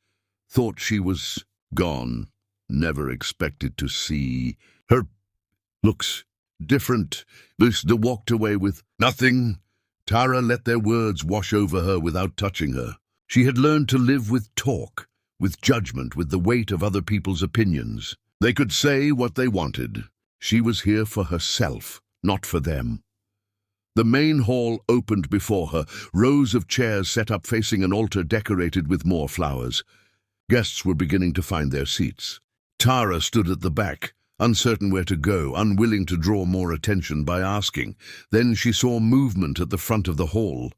Speaker 1: thought she was gone, never expected to see. Her looks different. Lucinda walked away with nothing. Tara let their words wash over her without touching her. She had learned to live with talk, with judgment, with the weight of other people's opinions. They could say what they wanted. She was here for herself, not for them. The main hall opened before her, rows of chairs set up facing an altar decorated with more flowers. Guests were beginning to find their seats. Tara stood at the back, uncertain where to go, unwilling to draw more attention by asking. Then she saw movement at the front of the hall.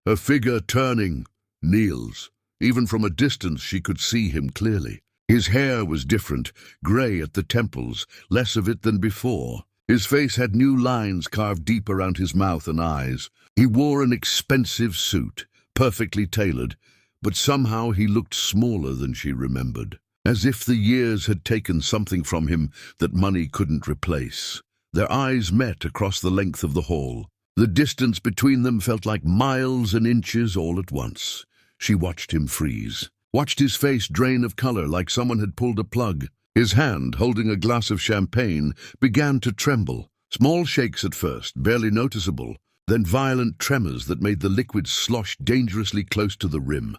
Speaker 1: Her figure turning. Niels. Even from a distance she could see him clearly. His hair was different, grey at the temples, less of it than before. His face had new lines carved deep around his mouth and eyes. He wore an expensive suit, perfectly tailored, but somehow he looked smaller than she remembered, as if the years had taken something from him that money couldn't replace. Their eyes met across the length of the hall. The distance between them felt like miles and inches all at once. She watched him freeze, watched his face drain of color like someone had pulled a plug. His hand, holding a glass of champagne, began to tremble. Small shakes at first, barely noticeable, then violent tremors that made the liquid slosh dangerously close to the rim.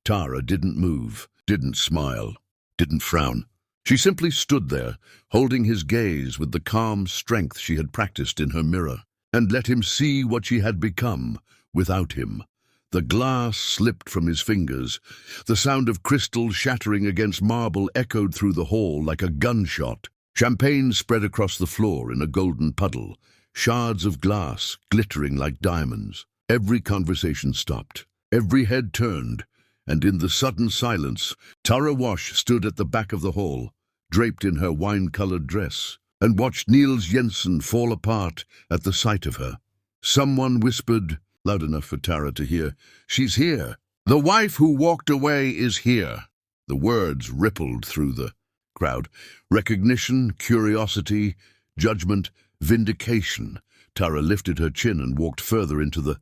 Speaker 1: Tara didn't move, didn't smile, didn't frown. She simply stood there, holding his gaze with the calm strength she had practiced in her mirror, and let him see what she had become without him. The glass slipped from his fingers. The sound of crystal shattering against marble echoed through the hall like a gunshot. Champagne spread across the floor in a golden puddle, shards of glass glittering like diamonds. Every conversation stopped. Every head turned, and in the sudden silence, Tara Wash stood at the back of the hall, draped in her wine-colored dress, and watched Niels Jensen fall apart at the sight of her. Someone whispered, loud enough for Tara to hear, "She's here. The wife who walked away is here." The words rippled through the crowd. Recognition, curiosity, judgment, vindication. Tara lifted her chin and walked further into the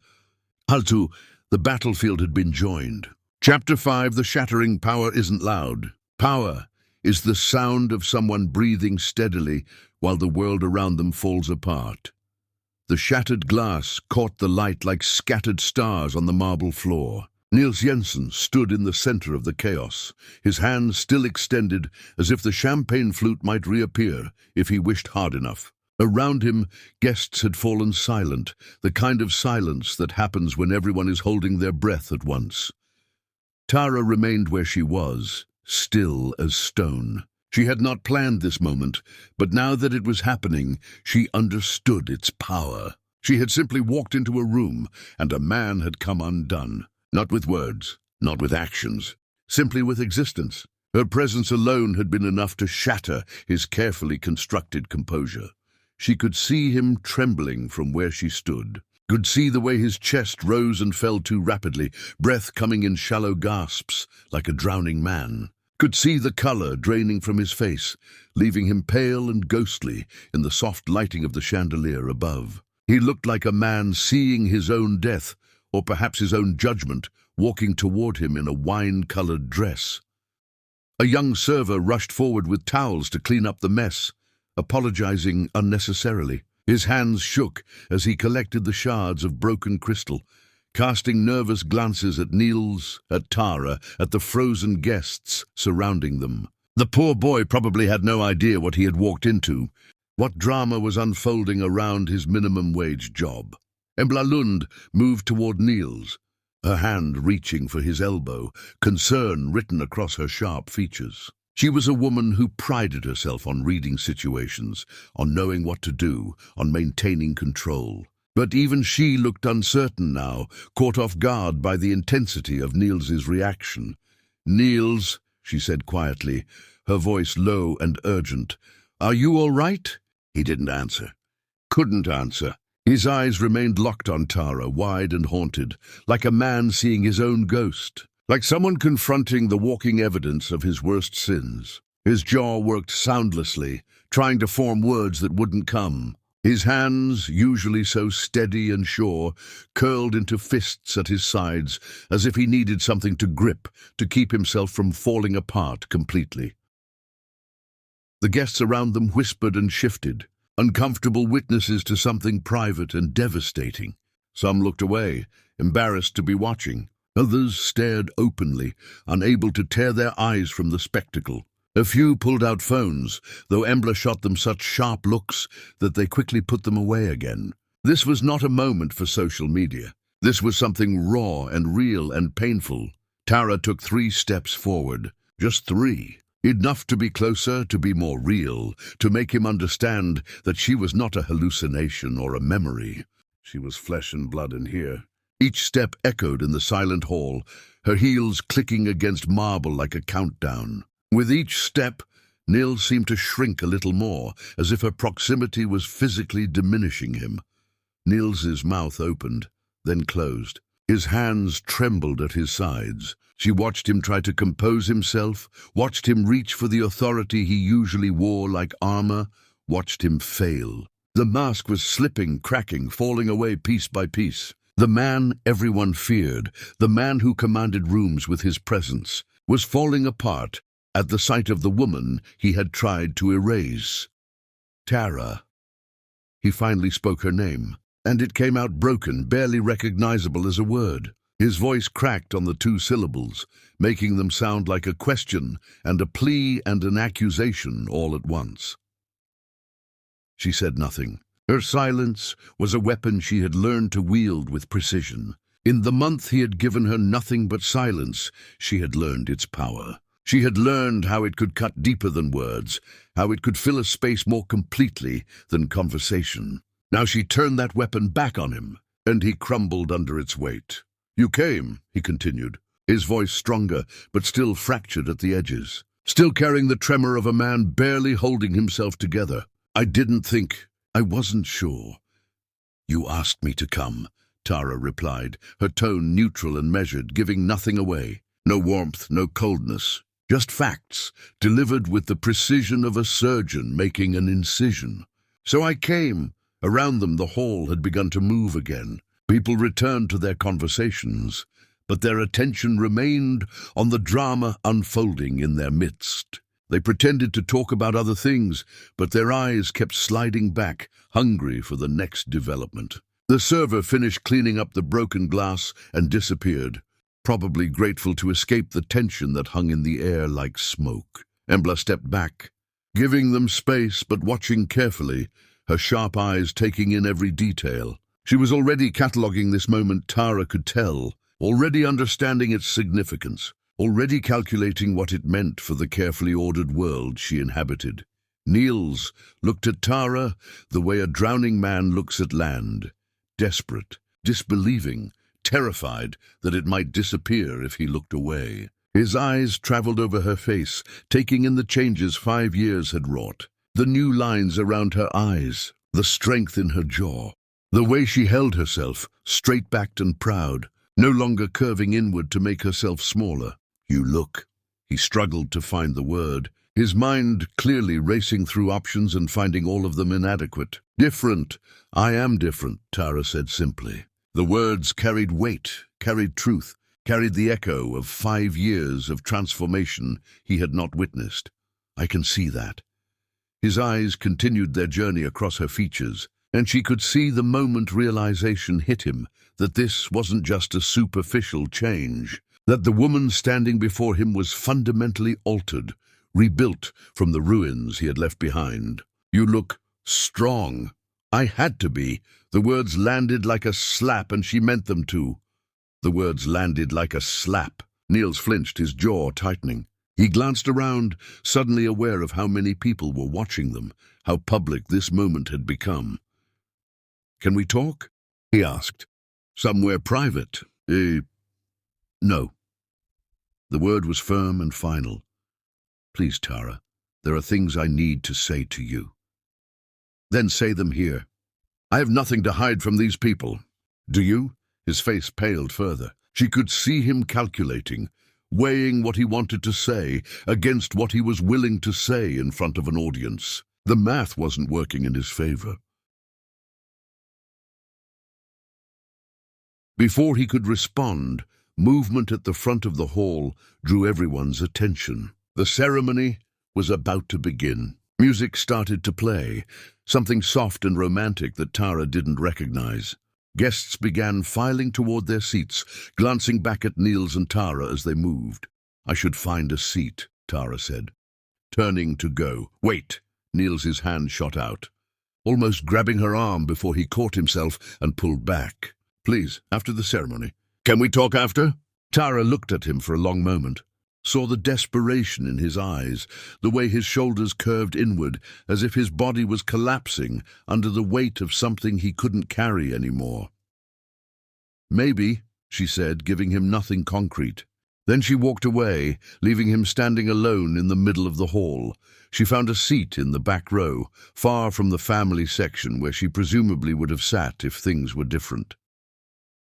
Speaker 1: Altu. The battlefield had been joined. Chapter 5, The Shattering Power Isn't Loud. Power is the sound of someone breathing steadily while the world around them falls apart. The shattered glass caught the light like scattered stars on the marble floor. Niels Jensen stood in the center of the chaos, his hands still extended as if the champagne flute might reappear if he wished hard enough. Around him, guests had fallen silent, the kind of silence that happens when everyone is holding their breath at once. Tara remained where she was, still as stone. She had not planned this moment, but now that it was happening, she understood its power. She had simply walked into a room, and a man had come undone. Not with words, not with actions, simply with existence. Her presence alone had been enough to shatter his carefully constructed composure. She could see him trembling from where she stood, could see the way his chest rose and fell too rapidly, breath coming in shallow gasps like a drowning man. Could see the color draining from his face, leaving him pale and ghostly in the soft lighting of the chandelier above. He looked like a man seeing his own death, or perhaps his own judgment, walking toward him in a wine-colored dress. A young server rushed forward with towels to clean up the mess, apologizing unnecessarily. His hands shook as he collected the shards of broken crystal, casting nervous glances at Niels, at Tara, at the frozen guests surrounding them. The poor boy probably had no idea what he had walked into, what drama was unfolding around his minimum-wage job. Embla Lund moved toward Niels, her hand reaching for his elbow, concern written across her sharp features. She was a woman who prided herself on reading situations, on knowing what to do, on maintaining control. But even she looked uncertain now, caught off guard by the intensity of Niels's reaction. "Niels," she said quietly, her voice low and urgent, "are you all right?" He didn't answer. Couldn't answer. His eyes remained locked on Tara, wide and haunted, like a man seeing his own ghost, like someone confronting the walking evidence of his worst sins. His jaw worked soundlessly, trying to form words that wouldn't come. His hands, usually so steady and sure, curled into fists at his sides, as if he needed something to grip to keep himself from falling apart completely. The guests around them whispered and shifted, uncomfortable witnesses to something private and devastating. Some looked away, embarrassed to be watching. Others stared openly, unable to tear their eyes from the spectacle. A few pulled out phones, though Embla shot them such sharp looks that they quickly put them away again. This was not a moment for social media. This was something raw and real and painful. Tara took 3 steps forward. Just 3. Enough to be closer, to be more real, to make him understand that she was not a hallucination or a memory. She was flesh and blood in here. Each step echoed in the silent hall, her heels clicking against marble like a countdown. With each step, Niels seemed to shrink a little more, as if her proximity was physically diminishing him. Niels's mouth opened, then closed. His hands trembled at his sides. She watched him try to compose himself, watched him reach for the authority he usually wore like armor, watched him fail. The mask was slipping, cracking, falling away piece by piece. The man everyone feared, the man who commanded rooms with his presence, was falling apart at the sight of the woman he had tried to erase. Tara. He finally spoke her name, and it came out broken, barely recognizable as a word. His voice cracked on the 2 syllables, making them sound like a question and a plea and an accusation all at once. She said nothing. Her silence was a weapon she had learned to wield with precision. In the month he had given her nothing but silence, she had learned its power. She had learned how it could cut deeper than words, how it could fill a space more completely than conversation. Now she turned that weapon back on him. and he crumbled under its weight. "You came," he continued, his voice stronger, but still fractured at the edges, still carrying the tremor of a man barely holding himself together. "I didn't think. I wasn't sure." "You asked me to come," Tara replied, her tone neutral and measured, giving nothing away. No warmth, no coldness, just facts, delivered with the precision of a surgeon making an incision. "So I came." Around them the hall had begun to move again. People returned to their conversations, but their attention remained on the drama unfolding in their midst. They pretended to talk about other things, but their eyes kept sliding back, hungry for the next development. The server finished cleaning up the broken glass and disappeared, probably grateful to escape the tension that hung in the air like smoke. Embla stepped back, giving them space but watching carefully, her sharp eyes taking in every detail. She was already cataloguing this moment, Tara could tell, already understanding its significance, already calculating what it meant for the carefully ordered world she inhabited. Niels looked at Tara the way a drowning man looks at land, desperate, disbelieving, terrified that it might disappear if he looked away. His eyes traveled over her face, taking in the changes 5 years had wrought. The new lines around her eyes, the strength in her jaw, the way she held herself, straight-backed and proud, no longer curving inward to make herself smaller. "You look." He struggled to find the word, his mind clearly racing through options and finding all of them inadequate. "Different. I am different," Tara said simply. The words carried weight, carried truth, carried the echo of 5 years of transformation he had not witnessed. "I can see that." His eyes continued their journey across her features, and she could see the moment realization hit him that this wasn't just a superficial change, that the woman standing before him was fundamentally altered, rebuilt from the ruins he had left behind. "You look strong." "I had to be." The words landed like a slap, and she meant them to. The words landed like a slap. Niels flinched, his jaw tightening. He glanced around, suddenly aware of how many people were watching them, how public this moment had become. "Can we talk?" he asked. "Somewhere private." No." The word was firm and final. "Please, Tara, there are things I need to say to you." "Then say them here." "I have nothing to hide from these people." "Do you?" His face paled further. She could see him calculating, weighing what he wanted to say against what he was willing to say in front of an audience. The math wasn't working in his favor. Before he could respond, movement at the front of the hall drew everyone's attention. The ceremony was about to begin. Music started to play, something soft and romantic that Tara didn't recognize. Guests began filing toward their seats, glancing back at Niels and Tara as they moved. "I should find a seat," Tara said, turning to go. "Wait!" Niels's hand shot out, almost grabbing her arm before he caught himself and pulled back. "Please, after the ceremony." "Can we talk after?" Tara looked at him for a long moment, saw the desperation in his eyes, the way his shoulders curved inward, as if his body was collapsing under the weight of something he couldn't carry anymore. "Maybe," she said, giving him nothing concrete. Then she walked away, leaving him standing alone in the middle of the hall. She found a seat in the back row, far from the family section where she presumably would have sat if things were different.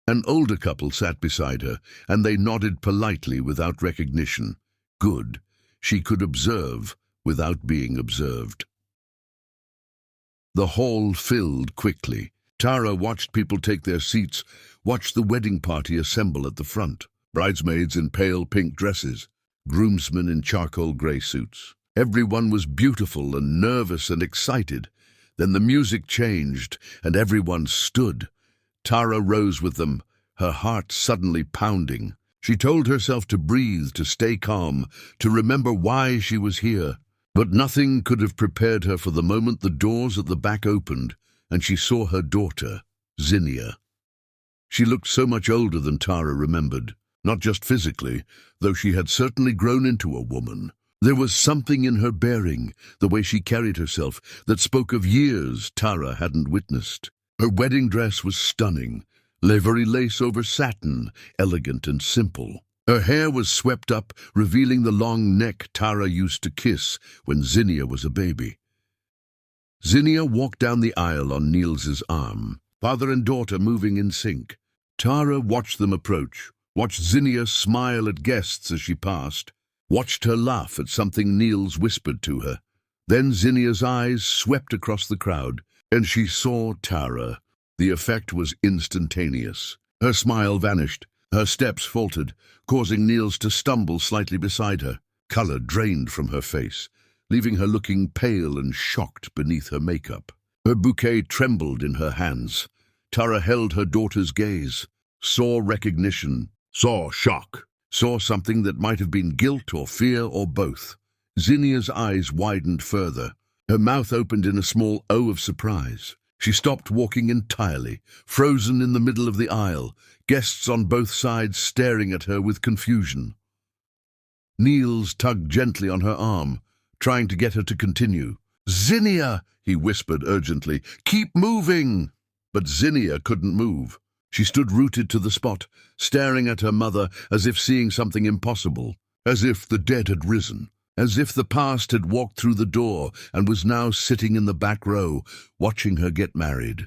Speaker 1: An older couple sat beside her, and they nodded politely without recognition. Good. She could observe without being observed. The hall filled quickly. Tara watched people take their seats, watched the wedding party assemble at the front. Bridesmaids in pale pink dresses, groomsmen in charcoal grey suits. Everyone was beautiful and nervous and excited. Then the music changed, and everyone stood. Tara rose with them, her heart suddenly pounding. She told herself to breathe, to stay calm, to remember why she was here. But nothing could have prepared her for the moment the doors at the back opened, and she saw her daughter, Zinnia. She looked so much older than Tara remembered, not just physically, though she had certainly grown into a woman. There was something in her bearing, the way she carried herself, that spoke of years Tara hadn't witnessed. Her wedding dress was stunning, livery lace over satin, elegant and simple. Her hair was swept up, revealing the long neck Tara used to kiss when Zinnia was a baby. Zinnia walked down the aisle on Niels's arm, father and daughter moving in sync. Tara watched them approach, watched Zinnia smile at guests as she passed, watched her laugh at something Niels whispered to her. Then Zinnia's eyes swept across the crowd, and she saw Tara. The effect was instantaneous. Her smile vanished. Her steps faltered, causing Niels to stumble slightly beside her. Color drained from her face, leaving her looking pale and shocked beneath her makeup. Her bouquet trembled in her hands. Tara held her daughter's gaze, saw recognition, saw shock, saw something that might have been guilt or fear or both. Zinnia's eyes widened further. Her mouth opened in a small O of surprise. She stopped walking entirely, frozen in the middle of the aisle, guests on both sides staring at her with confusion. Niels tugged gently on her arm, trying to get her to continue. "Zinnia," he whispered urgently, "keep moving!" But Zinnia couldn't move. She stood rooted to the spot, staring at her mother as if seeing something impossible, as if the dead had risen, as if the past had walked through the door and was now sitting in the back row, watching her get married.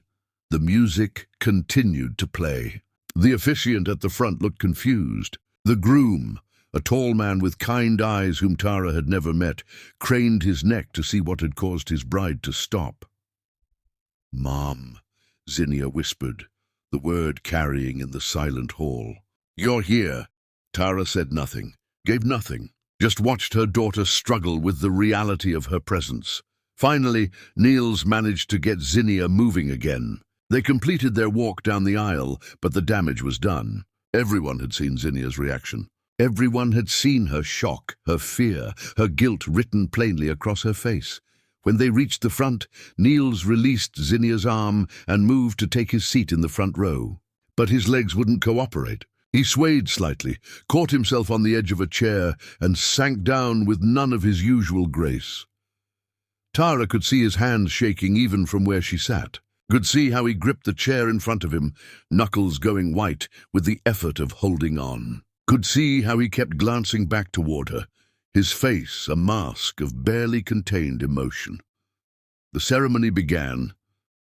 Speaker 1: The music continued to play. The officiant at the front looked confused. The groom, a tall man with kind eyes whom Tara had never met, craned his neck to see what had caused his bride to stop. "Mom," Zinnia whispered, the word carrying in the silent hall. "You're here." Tara said nothing, gave nothing, just watched her daughter struggle with the reality of her presence. Finally, Niels managed to get Zinnia moving again. They completed their walk down the aisle, but the damage was done. Everyone had seen Zinnia's reaction. Everyone had seen her shock, her fear, her guilt written plainly across her face. When they reached the front, Niels released Zinnia's arm and moved to take his seat in the front row. But his legs wouldn't cooperate. He swayed slightly, caught himself on the edge of a chair, and sank down with none of his usual grace. Tara could see his hands shaking even from where she sat, could see how he gripped the chair in front of him, knuckles going white with the effort of holding on. Could see how he kept glancing back toward her, his face a mask of barely contained emotion. The ceremony began,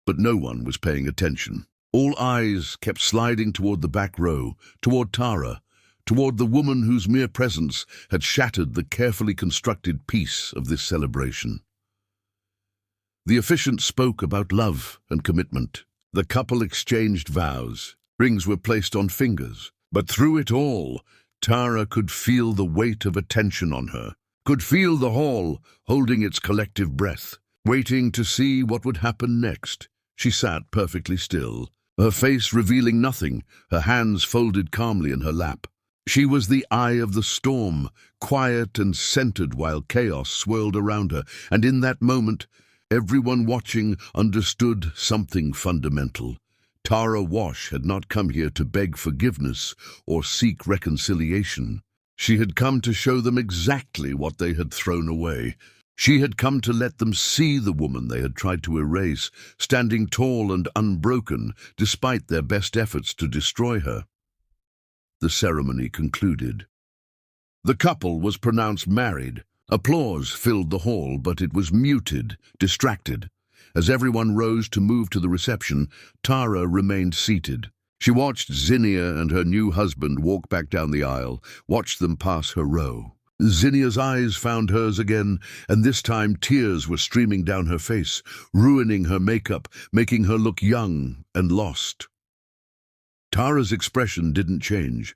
Speaker 1: but no one was paying attention. All eyes kept sliding toward the back row, toward Tara, toward the woman whose mere presence had shattered the carefully constructed peace of this celebration. The officiant spoke about love and commitment. The couple exchanged vows. Rings were placed on fingers. But through it all, Tara could feel the weight of attention on her, could feel the hall holding its collective breath, waiting to see what would happen next. She sat perfectly still, her face revealing nothing, her hands folded calmly in her lap. She was the eye of the storm, quiet and centered while chaos swirled around her, and in that moment, everyone watching understood something fundamental. Tara Wash had not come here to beg forgiveness or seek reconciliation. She had come to show them exactly what they had thrown away. She had come to let them see the woman they had tried to erase, standing tall and unbroken despite their best efforts to destroy her. The ceremony concluded. The couple was pronounced married. Applause filled the hall, but it was muted, distracted. As everyone rose to move to the reception, Tara remained seated. She watched Zinnia and her new husband walk back down the aisle, watched them pass her row. Zinnia's eyes found hers again, and this time tears were streaming down her face, ruining her makeup, making her look young and lost. Tara's expression didn't change.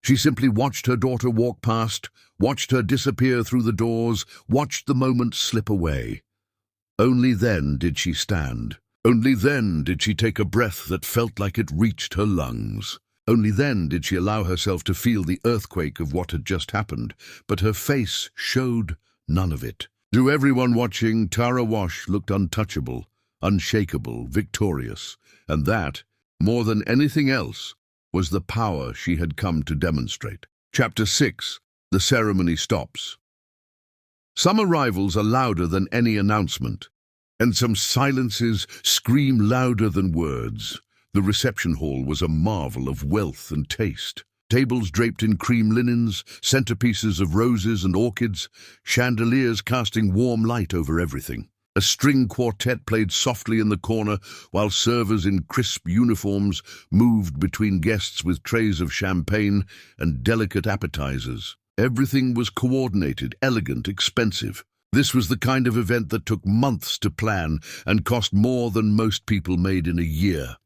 Speaker 1: She simply watched her daughter walk past, watched her disappear through the doors, watched the moment slip away. Only then did she stand. Only then did she take a breath that felt like it reached her lungs. Only then did she allow herself to feel the earthquake of what had just happened, but her face showed none of it. To everyone watching, Tara Wash looked untouchable, unshakable, victorious, and that, more than anything else, was the power she had come to demonstrate. Chapter 6. The ceremony stops. Some arrivals are louder than any announcement, and some silences scream louder than words. The reception hall was a marvel of wealth and taste. Tables draped in cream linens, centerpieces of roses and orchids, chandeliers casting warm light over everything. A string quartet played softly in the corner, while servers in crisp uniforms moved between guests with trays of champagne and delicate appetizers. Everything was coordinated, elegant, expensive. This was the kind of event that took months to plan and cost more than most people made in a year.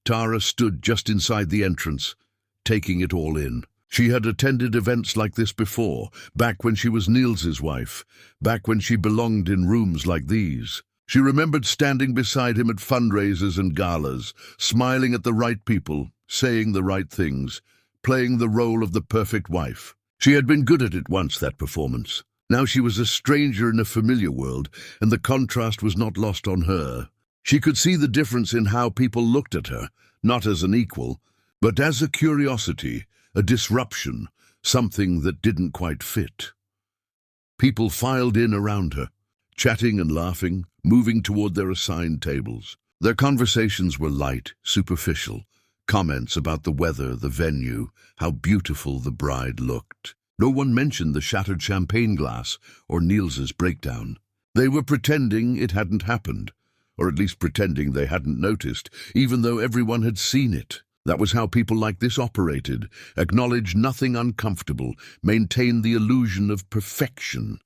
Speaker 1: Tara stood just inside the entrance, taking it all in. She had attended events like this before, back when she was Niels's wife, back when she belonged in rooms like these. She remembered standing beside him at fundraisers and galas, smiling at the right people, saying the right things, playing the role of the perfect wife. She had been good at it once, that performance. Now she was a stranger in a familiar world, and the contrast was not lost on her. She could see the difference in how people looked at her, not as an equal, but as a curiosity, a disruption, something that didn't quite fit. People filed in around her, chatting and laughing, moving toward their assigned tables. Their conversations were light, superficial, comments about the weather, the venue, how beautiful the bride looked. No one mentioned the shattered champagne glass or Niels's breakdown. They were pretending it hadn't happened, or at least pretending they hadn't noticed, even though everyone had seen it. That was how people like this operated, acknowledged nothing uncomfortable, maintained the illusion of perfection.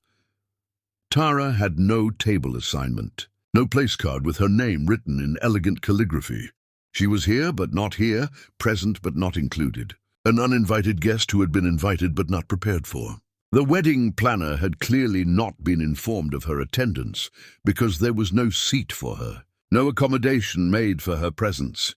Speaker 1: Tara had no table assignment, no place card with her name written in elegant calligraphy. She was here but not here, present but not included. An uninvited guest who had been invited but not prepared for. The wedding planner had clearly not been informed of her attendance, because there was no seat for her, no accommodation made for her presence.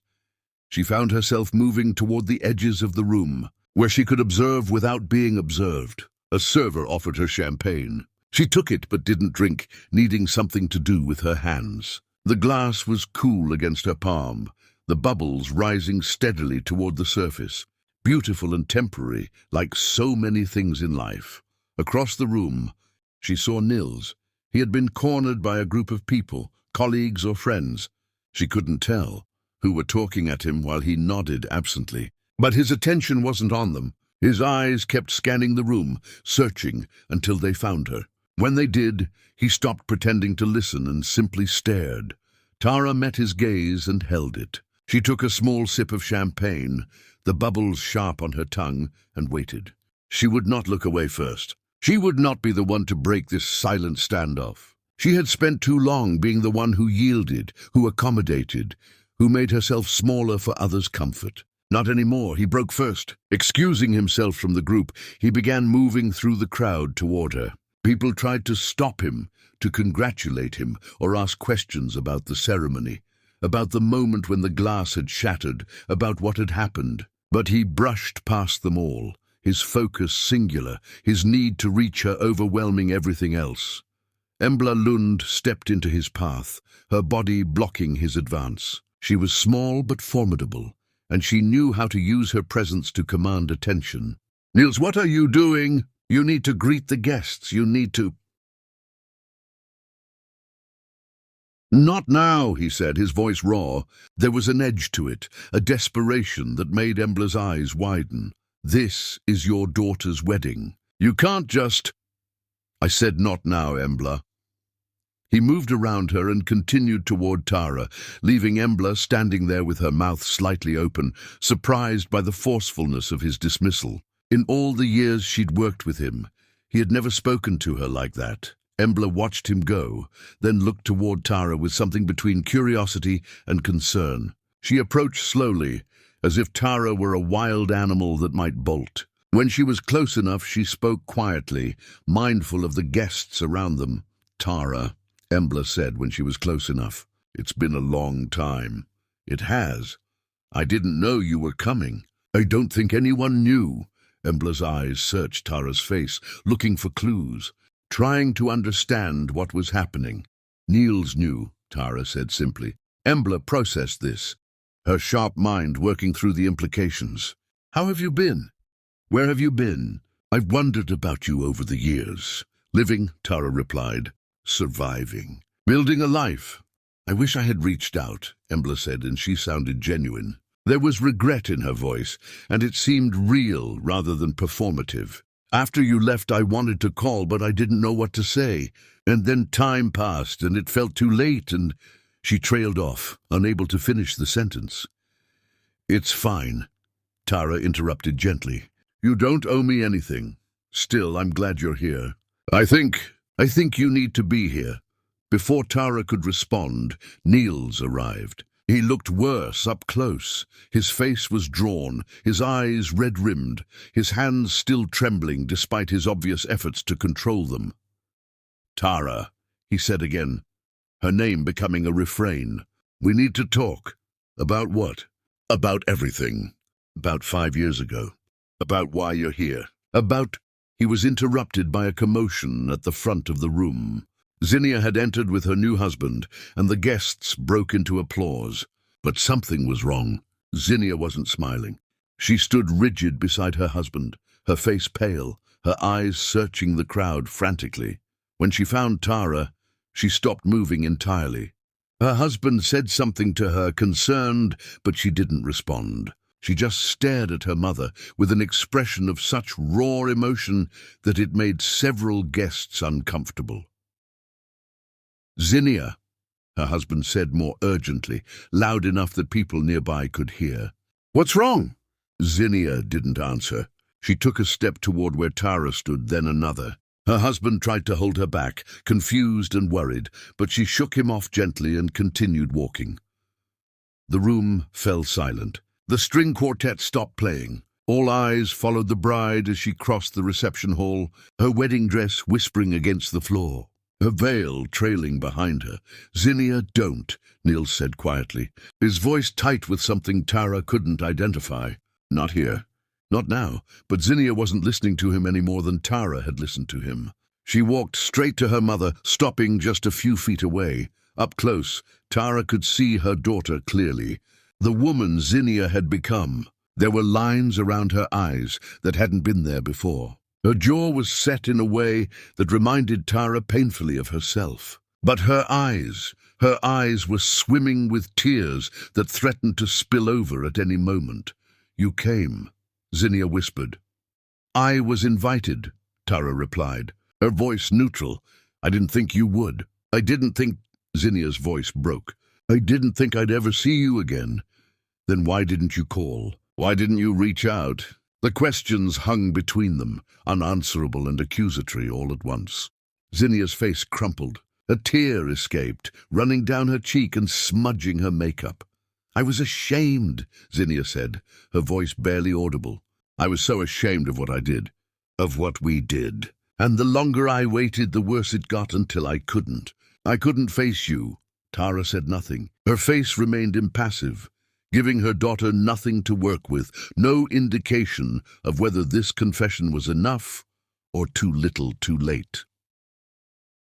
Speaker 1: She found herself moving toward the edges of the room, where she could observe without being observed. A server offered her champagne. She took it but didn't drink, needing something to do with her hands. The glass was cool against her palm, the bubbles rising steadily toward the surface, beautiful and temporary, like so many things in life. Across the room, she saw Niels. He had been cornered by a group of people, colleagues or friends. She couldn't tell, who were talking at him while he nodded absently. But his attention wasn't on them. His eyes kept scanning the room, searching until they found her. When they did, he stopped pretending to listen and simply stared. Tara met his gaze and held it. She took a small sip of champagne, the bubbles sharp on her tongue, and waited. She would not look away first. She would not be the one to break this silent standoff. She had spent too long being the one who yielded, who accommodated, who made herself smaller for others' comfort. Not anymore. He broke first. Excusing himself from the group, he began moving through the crowd toward her. People tried to stop him, to congratulate him, or ask questions about the ceremony, about the moment when the glass had shattered, about what had happened. But he brushed past them all, his focus singular, his need to reach her overwhelming everything else. Embla Lund stepped into his path, her body blocking his advance. She was small but formidable, and she knew how to use her presence to command attention. "Niels, what are you doing? You need to greet the guests. You need to—" "Not now," he said, his voice raw. There was an edge to it, a desperation that made Embla's eyes widen. "This is your daughter's wedding. You can't just—" "I said not now, Embla." He moved around her and continued toward Tara, leaving Embla standing there with her mouth slightly open, surprised by the forcefulness of his dismissal. In all the years she'd worked with him, he had never spoken to her like that. Embla watched him go, then looked toward Tara with something between curiosity and concern. She approached slowly, as if Tara were a wild animal that might bolt. When she was close enough, she spoke quietly, mindful of the guests around them. "Tara," Embla said when she was close enough, "it's been a long time." "It has. I didn't know you were coming." "I don't think anyone knew." Embla's eyes searched Tara's face, looking for clues, trying to understand what was happening. "Niels knew," Tara said simply. Embla processed this, her sharp mind working through the implications. "How have you been? Where have you been?" "I've wondered about you over the years." "Living," Tara replied. "Surviving. Building a life. I wish I had reached out, Embla said, and she sounded genuine. There was regret in her voice, and it seemed real rather than performative. After you left, I wanted to call, but I didn't know what to say. And then time passed, and it felt too late, and she trailed off, unable to finish the sentence. It's fine, Tara interrupted gently. You don't owe me anything. Still, I'm glad you're here. I think you need to be here. Before Tara could respond, Niels arrived. He looked worse up close. His face was drawn, his eyes red-rimmed, his hands still trembling despite his obvious efforts to control them. Tara, he said again, her name becoming a refrain. We need to talk. About what? About everything. About 5 years ago. About why you're here. He was interrupted by a commotion at the front of the room. Zinnia had entered with her new husband, and the guests broke into applause. But something was wrong. Zinnia wasn't smiling. She stood rigid beside her husband, her face pale, her eyes searching the crowd frantically. When she found Tara, she stopped moving entirely. Her husband said something to her, concerned, but she didn't respond. She just stared at her mother with an expression of such raw emotion that it made several guests uncomfortable. Zinnia, her husband said more urgently, loud enough that people nearby could hear. What's wrong? Zinnia didn't answer. She took a step toward where Tara stood, then another. Her husband tried to hold her back, confused and worried, but she shook him off gently and continued walking. The room fell silent. The string quartet stopped playing. All eyes followed the bride as she crossed the reception hall, her wedding dress whispering against the floor, her veil trailing behind her. Zinnia, don't, Niels said quietly, his voice tight with something Tara couldn't identify. Not here. Not now, but Zinnia wasn't listening to him any more than Tara had listened to him. She walked straight to her mother, stopping just a few feet away. Up close, Tara could see her daughter clearly. The woman Zinnia had become. There were lines around her eyes that hadn't been there before. Her jaw was set in a way that reminded Tara painfully of herself. But her eyes were swimming with tears that threatened to spill over at any moment. You came, Zinnia whispered. I was invited, Tara replied, her voice neutral. I didn't think you would. I didn't think... Zinnia's voice broke. I didn't think I'd ever see you again. Then why didn't you call? Why didn't you reach out? The questions hung between them, unanswerable and accusatory all at once. Zinnia's face crumpled. A tear escaped, running down her cheek and smudging her makeup. I was ashamed, Zinnia said, her voice barely audible. I was so ashamed of what I did, of what we did. And the longer I waited, the worse it got until I couldn't. I couldn't face you. Tara said nothing. Her face remained impassive, giving her daughter nothing to work with, no indication of whether this confession was enough or too little too late.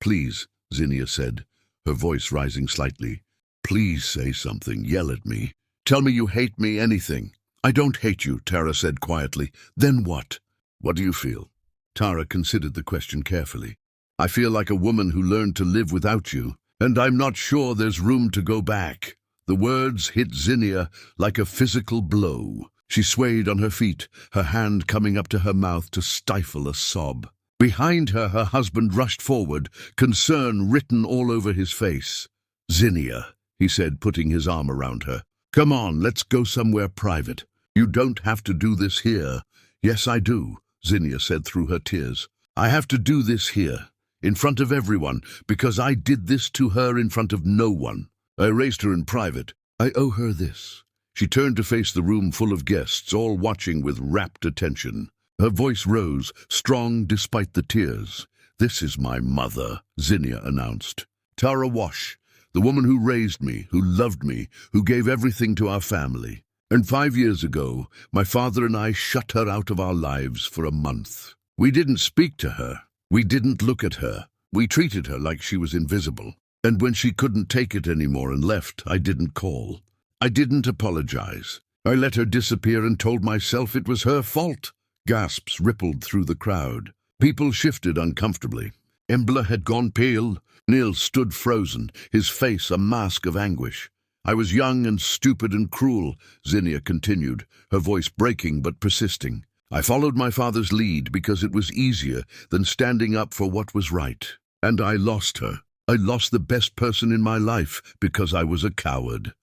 Speaker 1: Please, Zinnia said, her voice rising slightly. Please say something, yell at me. Tell me you hate me, anything. I don't hate you, Tara said quietly. Then what? What do you feel? Tara considered the question carefully. I feel like a woman who learned to live without you, and I'm not sure there's room to go back. The words hit Zinnia like a physical blow. She swayed on her feet, her hand coming up to her mouth to stifle a sob. Behind her, her husband rushed forward, concern written all over his face. Zinnia, he said, putting his arm around her. Come on, let's go somewhere private. You don't have to do this here. Yes, I do, Zinnia said through her tears. I have to do this here, in front of everyone, because I did this to her in front of no one. I raised her in private. I owe her this. She turned to face the room full of guests, all watching with rapt attention. Her voice rose, strong despite the tears. This is my mother, Zinnia announced. Tara Wash, the woman who raised me, who loved me, who gave everything to our family. And 5 years ago, my father and I shut her out of our lives for a month. We didn't speak to her. We didn't look at her. We treated her like she was invisible. And when she couldn't take it anymore and left, I didn't call. I didn't apologize. I let her disappear and told myself it was her fault. Gasps rippled through the crowd. People shifted uncomfortably. Embla had gone pale. Neil stood frozen, his face a mask of anguish. I was young and stupid and cruel, Zinnia continued, her voice breaking but persisting. I followed my father's lead because it was easier than standing up for what was right. And I lost her. I lost the best person in my life because I was a coward.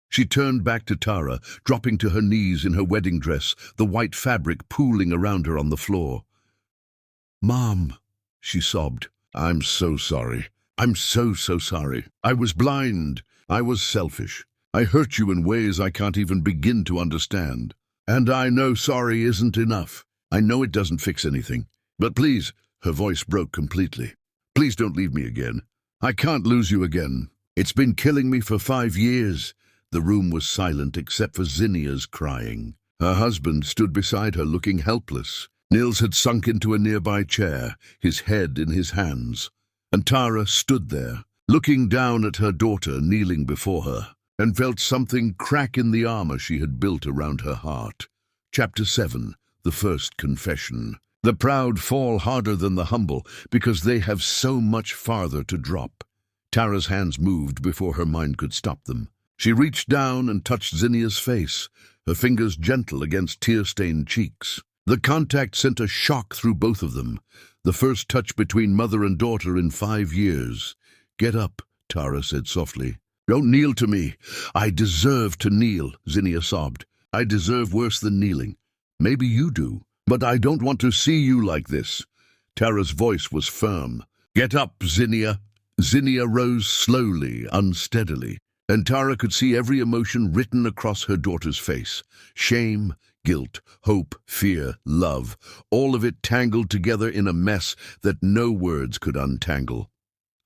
Speaker 1: She turned back to Tara, dropping to her knees in her wedding dress, the white fabric pooling around her on the floor. "Mom," she sobbed, "I'm so sorry. I'm so sorry. I was blind. I was selfish. I hurt you in ways I can't even begin to understand. And I know sorry isn't enough. I know it doesn't fix anything. But please," her voice broke completely, "please don't leave me again. I can't lose you again. It's been killing me for 5 years. The room was silent except for Zinnia's crying. Her husband stood beside her looking helpless. Nils had sunk into a nearby chair, his head in his hands. And Tara stood there, looking down at her daughter kneeling before her, and felt something crack in the armor she had built around her heart. Chapter 7, The First Confession. The proud fall harder than the humble because they have so much farther to drop. Tara's hands moved before her mind could stop them. She reached down and touched Zinnia's face, her fingers gentle against tear-stained cheeks. The contact sent a shock through both of them, the first touch between mother and daughter in 5 years. "Get up," Tara said softly. "Don't kneel to me. I deserve to kneel," Zinnia sobbed. "I deserve worse than kneeling. Maybe you do, but I don't want to see you like this." Tara's voice was firm. "Get up, Zinnia." Zinnia rose slowly, unsteadily, and Tara could see every emotion written across her daughter's face. Shame, guilt, hope, fear, love, all of it tangled together in a mess that no words could untangle.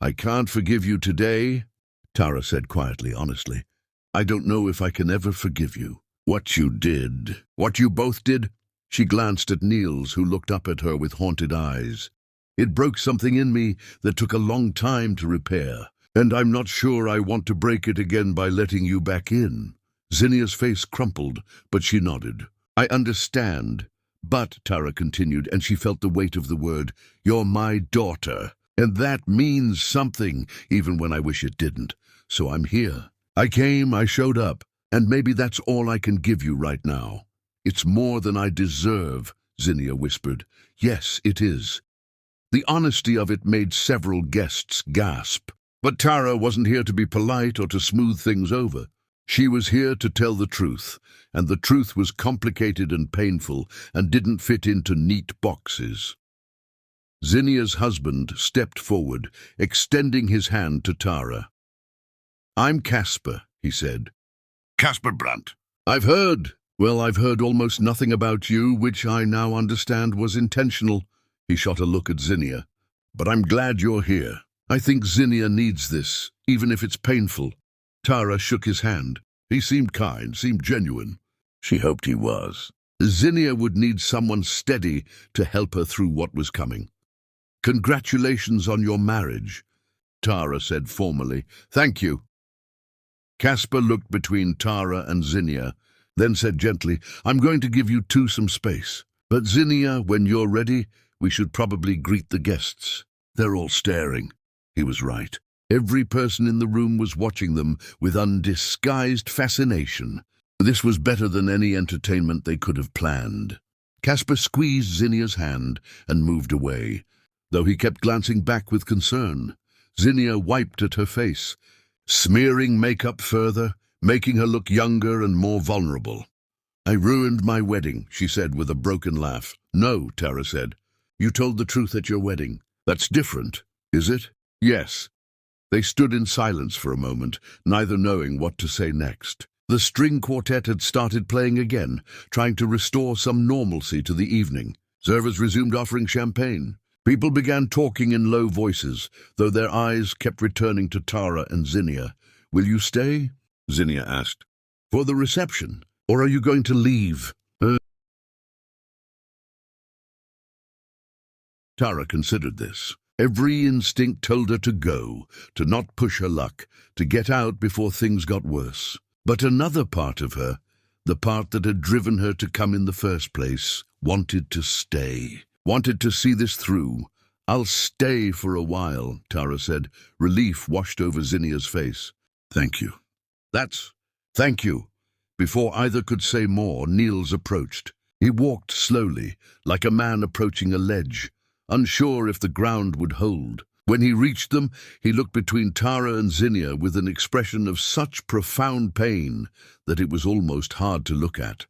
Speaker 1: "I can't forgive you today," Tara said quietly, honestly. "I don't know if I can ever forgive you. What you did, what you both did." She glanced at Niels, who looked up at her with haunted eyes. "It broke something in me that took a long time to repair. And I'm not sure I want to break it again by letting you back in." Zinnia's face crumpled, but she nodded. "I understand. But," Tara continued, and she felt the weight of the word, "you're my daughter. And that means something, even when I wish it didn't. So I'm here. I came, I showed up, and maybe that's all I can give you right now." "It's more than I deserve," Zinnia whispered. "Yes, it is." The honesty of it made several guests gasp. But Tara wasn't here to be polite or to smooth things over. She was here to tell the truth, and the truth was complicated and painful and didn't fit into neat boxes. Zinnia's husband stepped forward, extending his hand to Tara. "I'm Casper," he said. "Casper Brandt. I've heard almost nothing about you, which I now understand was intentional." He shot a look at Zinnia. "But I'm glad you're here. I think Zinnia needs this, even if it's painful." Tara shook his hand. He seemed kind, seemed genuine. She hoped he was. Zinnia would need someone steady to help her through what was coming. "Congratulations on your marriage," Tara said formally. "Thank you." Casper looked between Tara and Zinnia, then said gently, "I'm going to give you two some space. But Zinnia, when you're ready, we should probably greet the guests. They're all staring." He was right. Every person in the room was watching them with undisguised fascination. This was better than any entertainment they could have planned. Casper squeezed Zinnia's hand and moved away, though he kept glancing back with concern. Zinnia wiped at her face, smearing makeup further, making her look younger and more vulnerable. "I ruined my wedding," she said with a broken laugh. "No," Tara said. "You told the truth at your wedding. That's different, is it?" "Yes." They stood in silence for a moment, neither knowing what to say next. The string quartet had started playing again, trying to restore some normalcy to the evening. Servers resumed offering champagne. People began talking in low voices, though their eyes kept returning to Tara and Zinnia. "Will you stay?" Zinnia asked. "For the reception? Or are you going to leave?" Tara considered this. Every instinct told her to go, to not push her luck, to get out before things got worse. But another part of her, the part that had driven her to come in the first place, wanted to stay, wanted to see this through, I'll stay for a while, Tara said. Relief washed over Zinnia's face. Thank you. Thank you. Before either could say more, Niels approached. He walked slowly, like a man approaching a ledge, unsure if the ground would hold. When he reached them, he looked between Tara and Zinnia with an expression of such profound pain that it was almost hard to look at.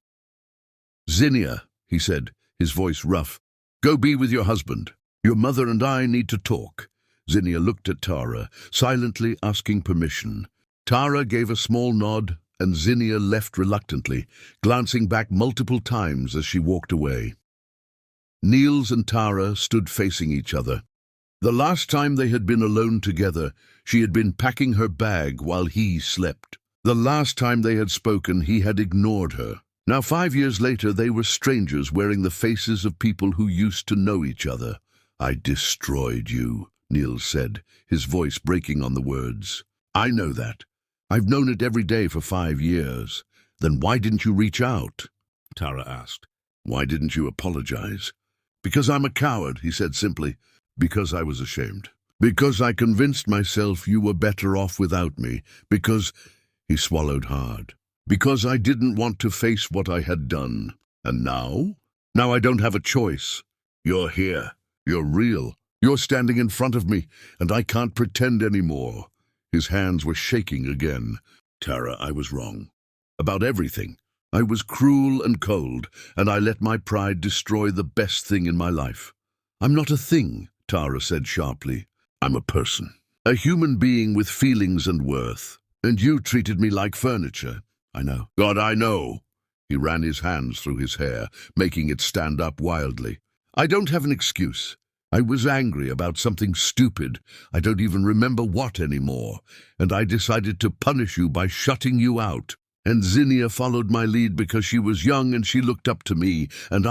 Speaker 1: Zinnia, he said, his voice rough, go be with your husband. Your mother and I need to talk. Zinnia looked at Tara, silently asking permission. Tara gave a small nod, and Zinnia left reluctantly, glancing back multiple times as she walked away. Niels and Tara stood facing each other. The last time they had been alone together, she had been packing her bag while he slept. The last time they had spoken, he had ignored her. Now 5 years later, they were strangers wearing the faces of people who used to know each other. I destroyed you, Niels said, his voice breaking on the words. I know that. I've known it every day for 5 years. Then why didn't you reach out? Tara asked. Why didn't you apologize? Because I'm a coward, he said simply. Because I was ashamed. Because I convinced myself you were better off without me. Because, he swallowed hard. Because I didn't want to face what I had done. And now? Now I don't have a choice. You're here. You're real. You're standing in front of me, and I can't pretend anymore. His hands were shaking again. Tara, I was wrong. About everything. I was cruel and cold, and I let my pride destroy the best thing in my life. I'm not a thing, Tara said sharply. I'm a person. A human being with feelings and worth. And you treated me like furniture. I know. God, I know. He ran his hands through his hair, making it stand up wildly. I don't have an excuse. I was angry about something stupid. I don't even remember what anymore. And I decided to punish you by shutting you out. And Zinnia followed my lead because she was young and she looked up to me. And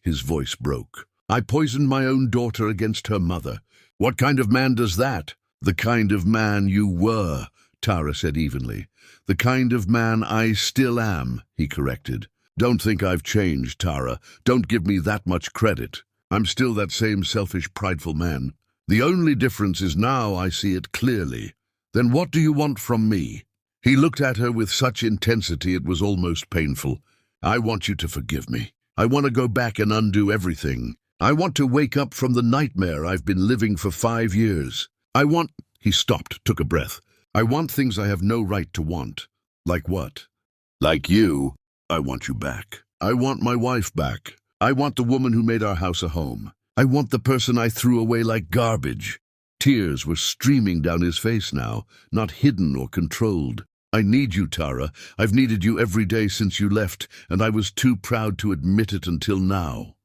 Speaker 1: his voice broke. I poisoned my own daughter against her mother. What kind of man does that? The kind of man you were, Tara said evenly. The kind of man I still am, he corrected. Don't think I've changed, Tara. Don't give me that much credit. I'm still that same selfish, prideful man. The only difference is now I see it clearly. Then what do you want from me? He looked at her with such intensity it was almost painful. I want you to forgive me. I want to go back and undo everything. I want to wake up from the nightmare I've been living for 5 years. He stopped, took a breath. I want things I have no right to want. Like what? Like you. I want you back. I want my wife back. I want the woman who made our house a home. I want the person I threw away like garbage. Tears were streaming down his face now, not hidden or controlled. I need you, Tara. I've needed you every day since you left, and I was too proud to admit it until now.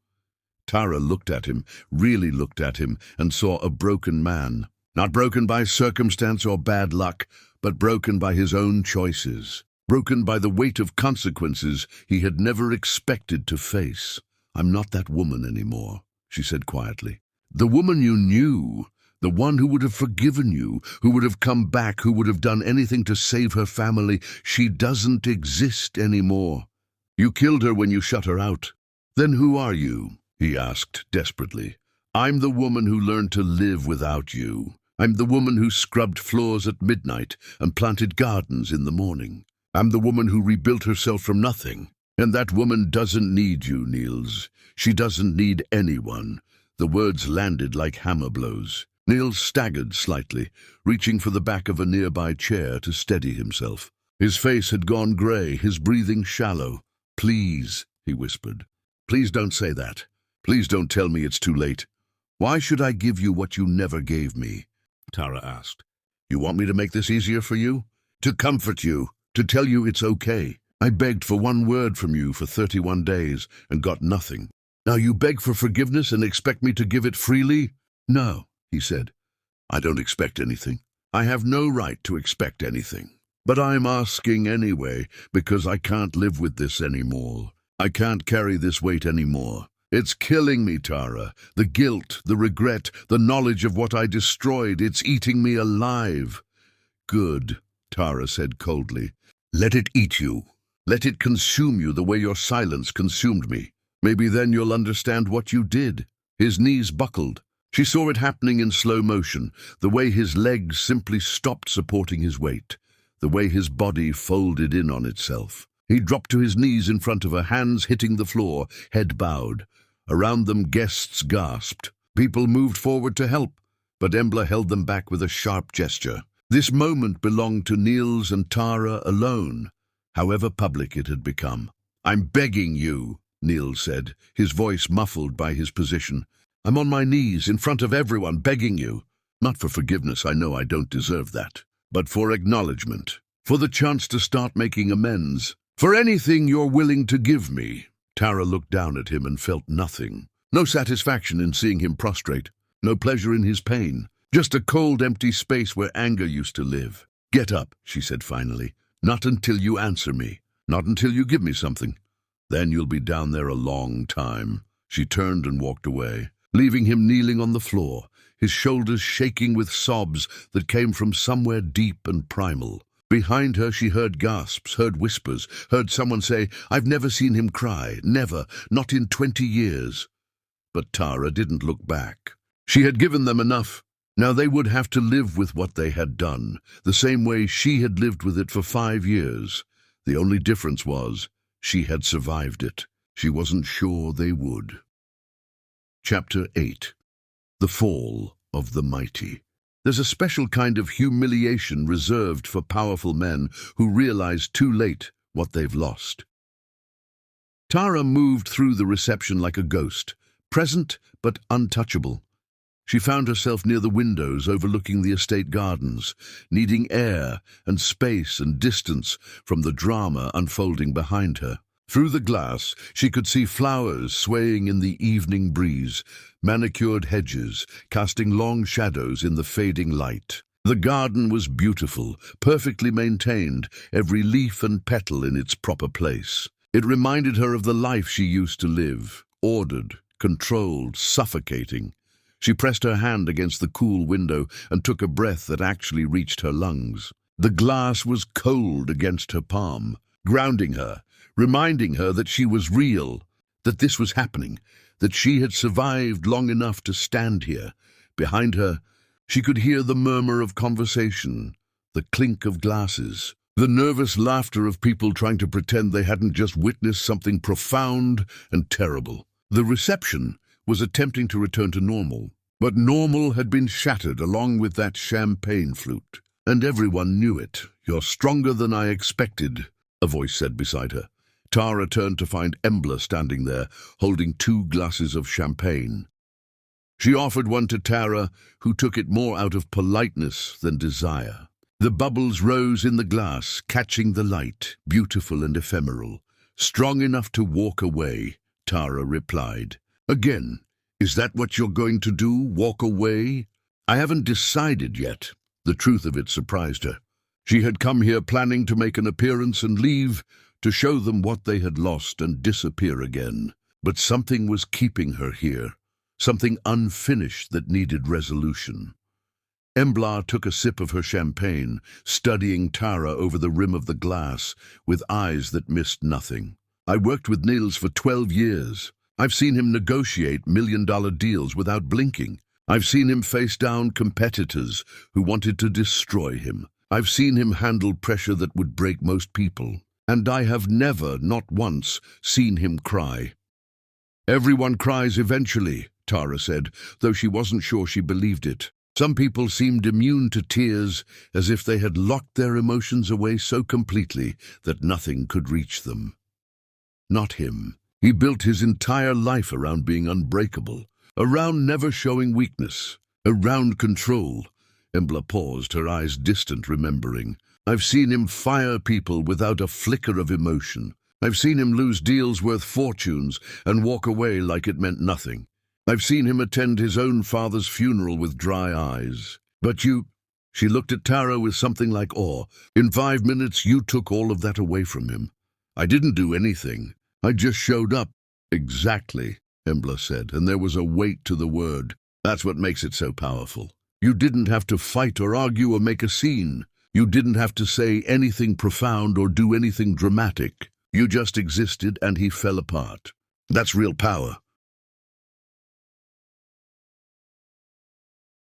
Speaker 1: Tara looked at him, really looked at him, and saw a broken man. Not broken by circumstance or bad luck, but broken by his own choices. Broken by the weight of consequences he had never expected to face. I'm not that woman anymore, she said quietly. The woman you knew, the one who would have forgiven you, who would have come back, who would have done anything to save her family, she doesn't exist anymore. You killed her when you shut her out. Then who are you? He asked desperately. I'm the woman who learned to live without you. I'm the woman who scrubbed floors at midnight and planted gardens in the morning. I'm the woman who rebuilt herself from nothing. And that woman doesn't need you, Niels. She doesn't need anyone. The words landed like hammer blows. Niels staggered slightly, reaching for the back of a nearby chair to steady himself. His face had gone grey, his breathing shallow. Please, he whispered. Please don't say that. Please don't tell me it's too late. Why should I give you what you never gave me? Tara asked. You want me to make this easier for you? To comfort you, to tell you it's okay. I begged for one word from you for 31 days and got nothing. Now you beg for forgiveness and expect me to give it freely? No, he said. I don't expect anything. I have no right to expect anything. But I'm asking anyway, because I can't live with this anymore. I can't carry this weight anymore. It's killing me, Tara. The guilt, the regret, the knowledge of what I destroyed, it's eating me alive. Good, Tara said coldly. Let it eat you. Let it consume you the way your silence consumed me. Maybe then you'll understand what you did. His knees buckled. She saw it happening in slow motion, the way his legs simply stopped supporting his weight, the way his body folded in on itself. He dropped to his knees in front of her, hands hitting the floor, head bowed. Around them, guests gasped. People moved forward to help, but Embla held them back with a sharp gesture. This moment belonged to Niels and Tara alone, however public it had become. "I'm begging you," Niels said, his voice muffled by his position. "I'm on my knees in front of everyone, begging you. Not for forgiveness, I know I don't deserve that, but for acknowledgement, for the chance to start making amends, for anything you're willing to give me." Tara looked down at him and felt nothing. No satisfaction in seeing him prostrate, no pleasure in his pain, just a cold, empty space where anger used to live. "Get up," she said finally. "Not until you answer me. Not until you give me something. Then you'll be down there a long time." She turned and walked away, leaving him kneeling on the floor, his shoulders shaking with sobs that came from somewhere deep and primal. Behind her she heard gasps, heard whispers, heard someone say, "I've never seen him cry, never, not in 20 years. But Tara didn't look back. She had given them enough. Now they would have to live with what they had done, the same way she had lived with it for 5 years. The only difference was, she had survived it. She wasn't sure they would. Chapter 8. The Fall of the Mighty. There's a special kind of humiliation reserved for powerful men who realize too late what they've lost. Tara moved through the reception like a ghost, present but untouchable. She found herself near the windows overlooking the estate gardens, needing air and space and distance from the drama unfolding behind her. Through the glass, she could see flowers swaying in the evening breeze, manicured hedges casting long shadows in the fading light. The garden was beautiful, perfectly maintained, every leaf and petal in its proper place. It reminded her of the life she used to live, ordered, controlled, suffocating. She pressed her hand against the cool window and took a breath that actually reached her lungs. The glass was cold against her palm, grounding her, reminding her that she was real, that this was happening, that she had survived long enough to stand here. Behind her, she could hear the murmur of conversation, the clink of glasses, the nervous laughter of people trying to pretend they hadn't just witnessed something profound and terrible. The reception was attempting to return to normal, but normal had been shattered along with that champagne flute. And everyone knew it. "You're stronger than I expected," a voice said beside her. Tara turned to find Embla standing there, holding 2 glasses of champagne. She offered one to Tara, who took it more out of politeness than desire. The bubbles rose in the glass, catching the light, beautiful and ephemeral. "Strong enough to walk away," Tara replied. "Again, is that what you're going to do, walk away?" "I haven't decided yet." The truth of it surprised her. She had come here planning to make an appearance and leave, to show them what they had lost and disappear again. But something was keeping her here, something unfinished that needed resolution. Embla took a sip of her champagne, studying Tara over the rim of the glass, with eyes that missed nothing. "I worked with Niels for 12 years. I've seen him negotiate million-dollar deals without blinking. I've seen him face down competitors who wanted to destroy him. I've seen him handle pressure that would break most people. And I have never, not once, seen him cry." "Everyone cries eventually," Tara said, though she wasn't sure she believed it. Some people seemed immune to tears, as if they had locked their emotions away so completely that nothing could reach them. Not him. He built his entire life around being unbreakable, around never showing weakness, around control. Embla paused, her eyes distant, remembering. "I've seen him fire people without a flicker of emotion. I've seen him lose deals worth fortunes and walk away like it meant nothing. I've seen him attend his own father's funeral with dry eyes. But you—" She looked at Tara with something like awe. "In 5 minutes you took all of that away from him. I didn't do anything. I just showed up." "Exactly," Embla said, and there was a weight to the word. "That's what makes it so powerful. You didn't have to fight or argue or make a scene. You didn't have to say anything profound or do anything dramatic. You just existed and he fell apart. That's real power."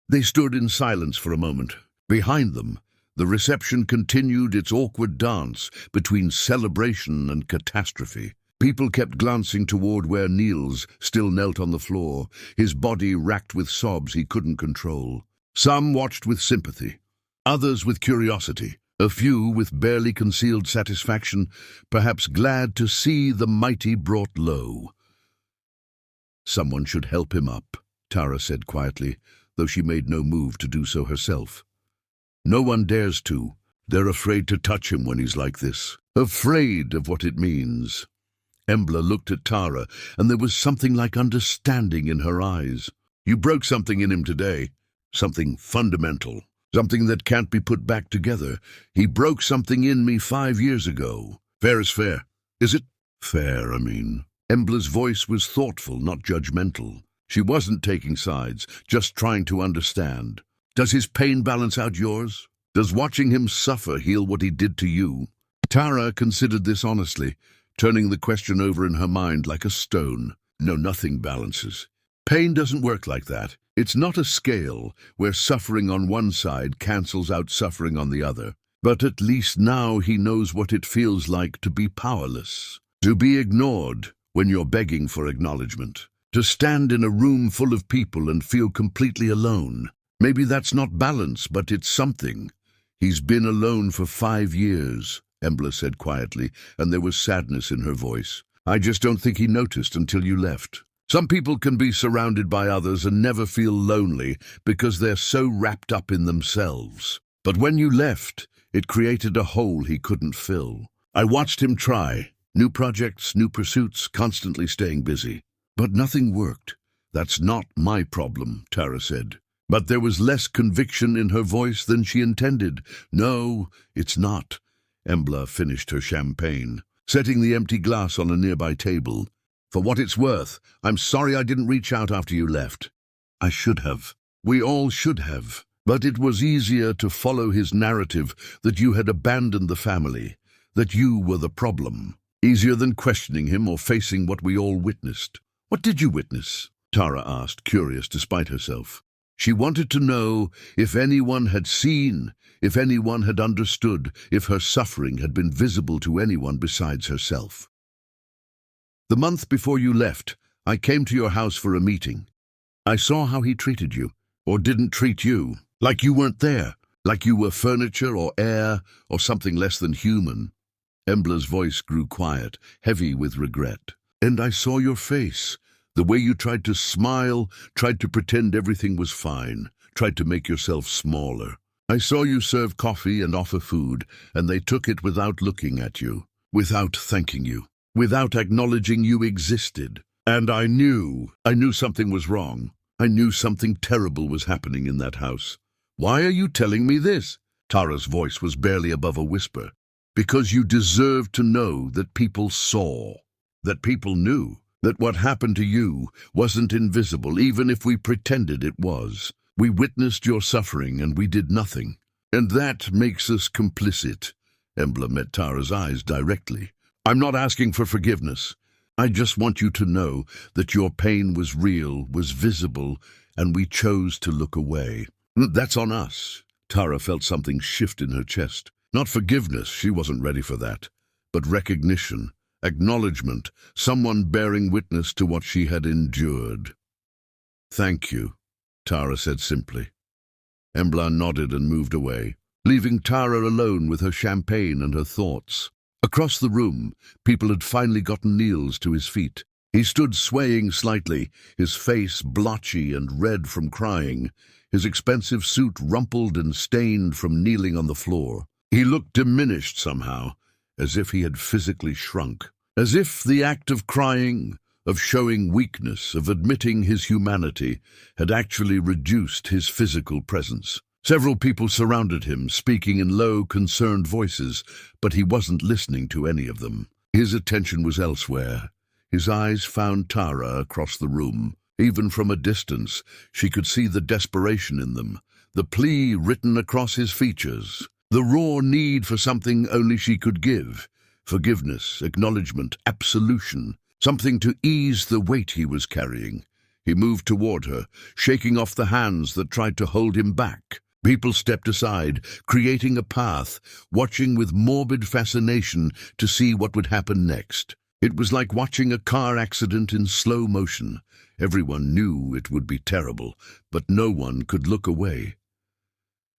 Speaker 1: They stood in silence for a moment. Behind them, the reception continued its awkward dance between celebration and catastrophe. People kept glancing toward where Niels still knelt on the floor, his body racked with sobs he couldn't control. Some watched with sympathy, others with curiosity, a few with barely concealed satisfaction, perhaps glad to see the mighty brought low. "Someone should help him up," Tara said quietly, though she made no move to do so herself. "No one dares to. They're afraid to touch him when he's like this. Afraid of what it means." Embla looked at Tara, and there was something like understanding in her eyes. "You broke something in him today. Something fundamental. Something that can't be put back together. He broke something in me 5 years ago. Fair is fair. Is it? Fair, I mean." Embla's voice was thoughtful, not judgmental. She wasn't taking sides, just trying to understand. "Does his pain balance out yours? Does watching him suffer heal what he did to you?" Tara considered this honestly, turning the question over in her mind like a stone. "No, nothing balances. Pain doesn't work like that. It's not a scale where suffering on one side cancels out suffering on the other. But at least now he knows what it feels like to be powerless, to be ignored when you're begging for acknowledgement, to stand in a room full of people and feel completely alone. Maybe that's not balance, but it's something. He's been alone for 5 years, Embla said quietly, and there was sadness in her voice. I just don't think he noticed until you left. Some people can be surrounded by others and never feel lonely because they're so wrapped up in themselves. But when you left, it created a hole he couldn't fill. I watched him try. New projects, new pursuits, constantly staying busy. But nothing worked. That's not my problem, Tara said. But there was less conviction in her voice than she intended. No, it's not. Embla finished her champagne, setting the empty glass on a nearby table. For what it's worth, I'm sorry I didn't reach out after you left. I should have. We all should have. But it was easier to follow his narrative that you had abandoned the family, that you were the problem. Easier than questioning him or facing what we all witnessed. What did you witness? Tara asked, curious despite herself. She wanted to know if anyone had seen, if anyone had understood, if her suffering had been visible to anyone besides herself. The month before you left, I came to your house for a meeting. I saw how he treated you, or didn't treat you, like you weren't there, like you were furniture or air or something less than human. Embla's voice grew quiet, heavy with regret. And I saw your face, the way you tried to smile, tried to pretend everything was fine, tried to make yourself smaller. I saw you serve coffee and offer food, and they took it without looking at you, without thanking you, without acknowledging you existed. And I knew something was wrong. I knew something terrible was happening in that house. Why are you telling me this? Tara's voice was barely above a whisper. Because you deserve to know that people saw, that people knew, that what happened to you wasn't invisible, even if we pretended it was. We witnessed your suffering and we did nothing. And that makes us complicit. Embla met Tara's eyes directly. I'm not asking for forgiveness. I just want you to know that your pain was real, was visible, and we chose to look away. That's on us. Tara felt something shift in her chest. Not forgiveness, she wasn't ready for that, but recognition, acknowledgement, someone bearing witness to what she had endured. Thank you, Tara said simply. Embla nodded and moved away, leaving Tara alone with her champagne and her thoughts. Across the room, people had finally gotten Niels to his feet. He stood swaying slightly, his face blotchy and red from crying, his expensive suit rumpled and stained from kneeling on the floor. He looked diminished somehow, as if he had physically shrunk, as if the act of crying, of showing weakness, of admitting his humanity, had actually reduced his physical presence. Several people surrounded him, speaking in low, concerned voices, but he wasn't listening to any of them. His attention was elsewhere. His eyes found Tara across the room. Even from a distance, she could see the desperation in them, the plea written across his features, the raw need for something only she could give. Forgiveness, acknowledgement, absolution, something to ease the weight he was carrying. He moved toward her, shaking off the hands that tried to hold him back. People stepped aside, creating a path, watching with morbid fascination to see what would happen next. It was like watching a car accident in slow motion. Everyone knew it would be terrible, but no one could look away.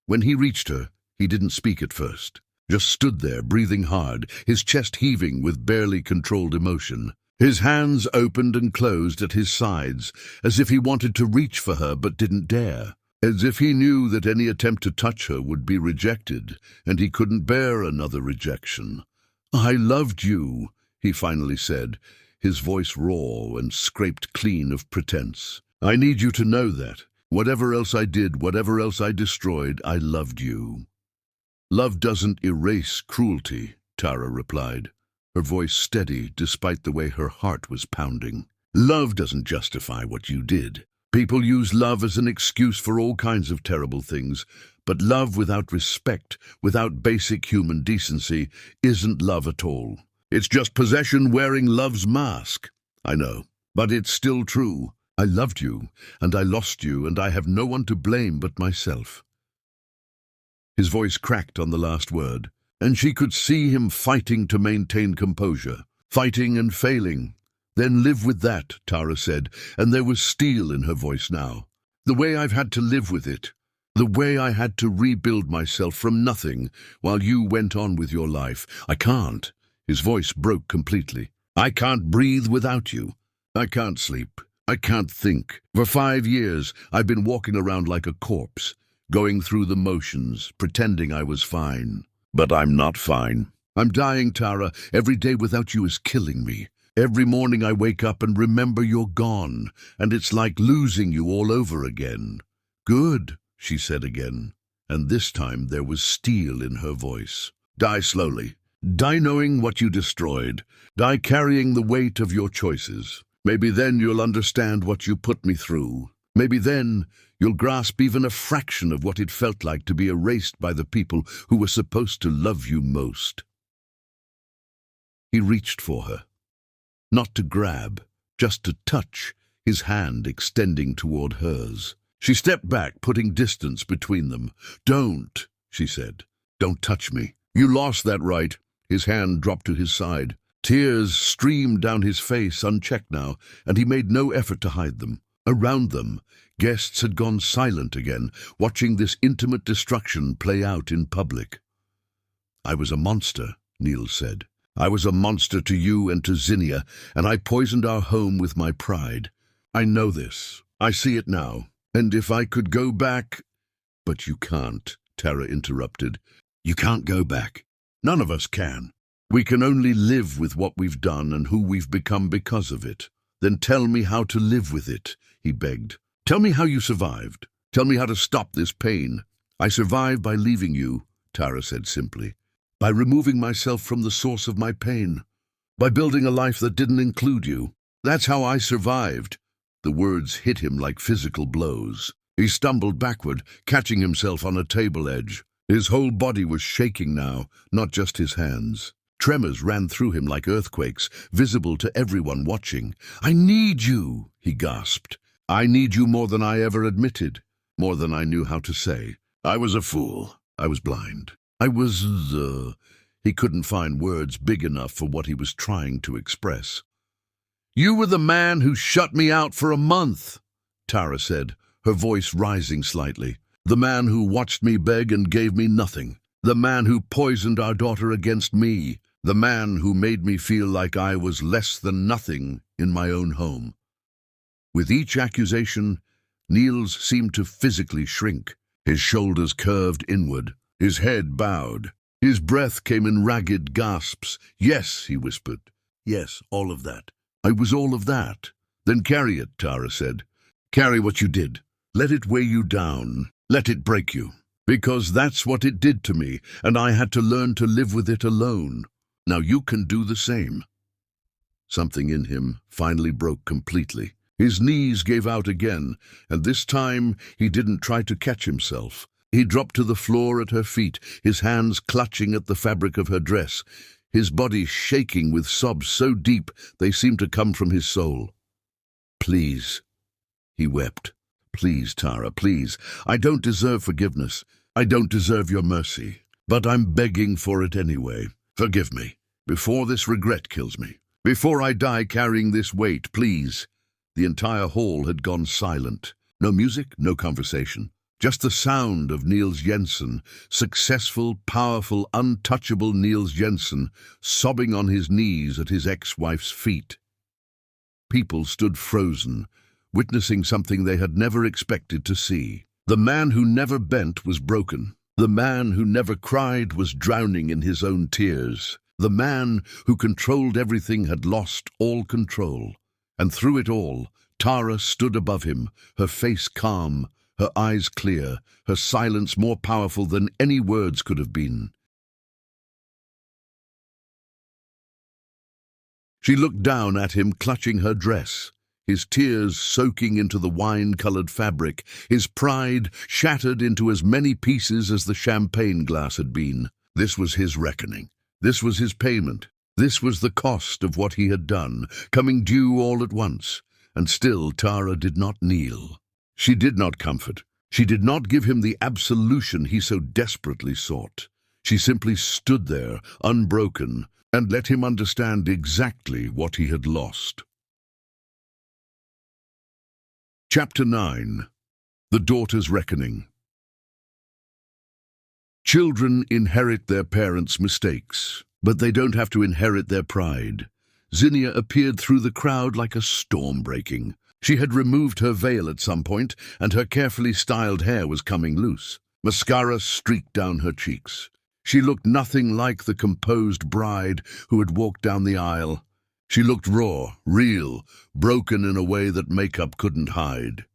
Speaker 1: When he reached her, he didn't speak at first, just stood there, breathing hard, his chest heaving with barely controlled emotion. His hands opened and closed at his sides, as if he wanted to reach for her but didn't dare. As if he knew that any attempt to touch her would be rejected, and he couldn't bear another rejection. "I loved you," he finally said, his voice raw and scraped clean of pretense. "I need you to know that. Whatever else I did, whatever else I destroyed, I loved you." "Love doesn't erase cruelty," Tara replied, her voice steady despite the way her heart was pounding. "Love doesn't justify what you did. People use love as an excuse for all kinds of terrible things, but love without respect, without basic human decency, isn't love at all. It's just possession wearing love's mask. I know, but it's still true. I loved you, and I lost you, and I have no one to blame but myself." His voice cracked on the last word, and she could see him fighting to maintain composure, fighting and failing. "Then live with that," Tara said, and there was steel in her voice now. "The way I've had to live with it, the way I had to rebuild myself from nothing while you went on with your life. I can't." His voice broke completely. "I can't breathe without you. I can't sleep. I can't think. For 5 years, I've been walking around like a corpse, going through the motions, pretending I was fine. But I'm not fine. I'm dying, Tara. Every day without you is killing me. Every morning I wake up and remember you're gone, and it's like losing you all over again." "Good," she said again, and this time there was steel in her voice. "Die slowly. Die knowing what you destroyed. Die carrying the weight of your choices. Maybe then you'll understand what you put me through. Maybe then you'll grasp even a fraction of what it felt like to be erased by the people who were supposed to love you most." He reached for her. Not to grab, just to touch, his hand extending toward hers. She stepped back, putting distance between them. "Don't," she said. "Don't touch me. You lost that right." His hand dropped to his side. Tears streamed down his face, unchecked now, and he made no effort to hide them. Around them, guests had gone silent again, watching this intimate destruction play out in public. "I was a monster," Neil said. "I was a monster to you and to Zinnia, and I poisoned our home with my pride. I know this. I see it now. And if I could go back—" "But you can't," Tara interrupted. "You can't go back. None of us can. We can only live with what we've done and who we've become because of it." "Then tell me how to live with it," he begged. "Tell me how you survived. Tell me how to stop this pain." "I survived by leaving you," Tara said simply. "By removing myself from the source of my pain. By building a life that didn't include you. That's how I survived." The words hit him like physical blows. He stumbled backward, catching himself on a table edge. His whole body was shaking now, not just his hands. Tremors ran through him like earthquakes, visible to everyone watching. "I need you," he gasped. "I need you more than I ever admitted, more than I knew how to say. I was a fool. I was blind. I was He couldn't find words big enough for what he was trying to express. "You were the man who shut me out for a month," Tara said, her voice rising slightly. "The man who watched me beg and gave me nothing. The man who poisoned our daughter against me. The man who made me feel like I was less than nothing in my own home." With each accusation, Niels seemed to physically shrink. His shoulders curved inward, his head bowed. His breath came in ragged gasps. "Yes," he whispered. "Yes, all of that. I was all of that." "Then carry it," Tara said. "Carry what you did. Let it weigh you down. Let it break you. Because that's what it did to me, and I had to learn to live with it alone. Now you can do the same." Something in him finally broke completely. His knees gave out again, and this time he didn't try to catch himself. He dropped to the floor at her feet, his hands clutching at the fabric of her dress, his body shaking with sobs so deep they seemed to come from his soul. "Please," He wept. Please, Tara, please. I don't deserve forgiveness. I don't deserve your mercy. But I'm begging for it anyway. Forgive me, before this regret kills me. Before I die carrying this weight, please. The entire hall had gone silent. No music, no conversation. Just the sound of Niels Jensen, successful, powerful, untouchable Niels Jensen, sobbing on his knees at his ex-wife's feet. People stood frozen, witnessing something they had never expected to see. The man who never bent was broken. The man who never cried was drowning in his own tears. The man who controlled everything had lost all control. And through it all, Tara stood above him, her face calm, her eyes clear, her silence more powerful than any words could have been. She looked down at him, clutching her dress, his tears soaking into the wine-colored fabric, his pride shattered into as many pieces as the champagne glass had been. This was his reckoning. This was his payment. This was the cost of what he had done, coming due all at once. And still Tara did not kneel. She did not comfort. She did not give him the absolution he so desperately sought. She simply stood there, unbroken, and let him understand exactly what he had lost. Chapter 9. The Daughter's Reckoning. Children inherit their parents' mistakes, but they don't have to inherit their pride. Zinnia appeared through the crowd like a storm breaking. She had removed her veil at some point, and her carefully styled hair was coming loose. Mascara streaked down her cheeks. She looked nothing like the composed bride who had walked down the aisle. She looked raw, real, broken in a way that makeup couldn't hide.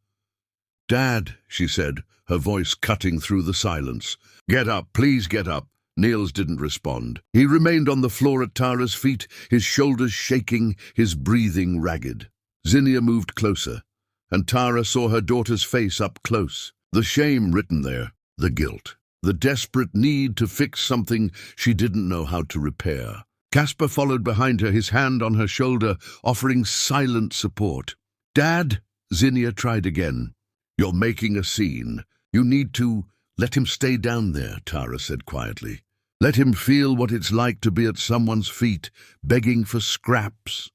Speaker 1: "Dad," she said, her voice cutting through the silence. "Get up, please get up." Niels didn't respond. He remained on the floor at Tara's feet, his shoulders shaking, his breathing ragged. Zinnia moved closer, and Tara saw her daughter's face up close. The shame written there, the guilt, the desperate need to fix something she didn't know how to repair. Casper followed behind her, his hand on her shoulder, offering silent support. "Dad," Zinnia tried again. "You're making a scene. You need to let him stay down there," Tara said quietly. "Let him feel what it's like to be at someone's feet, begging for scraps."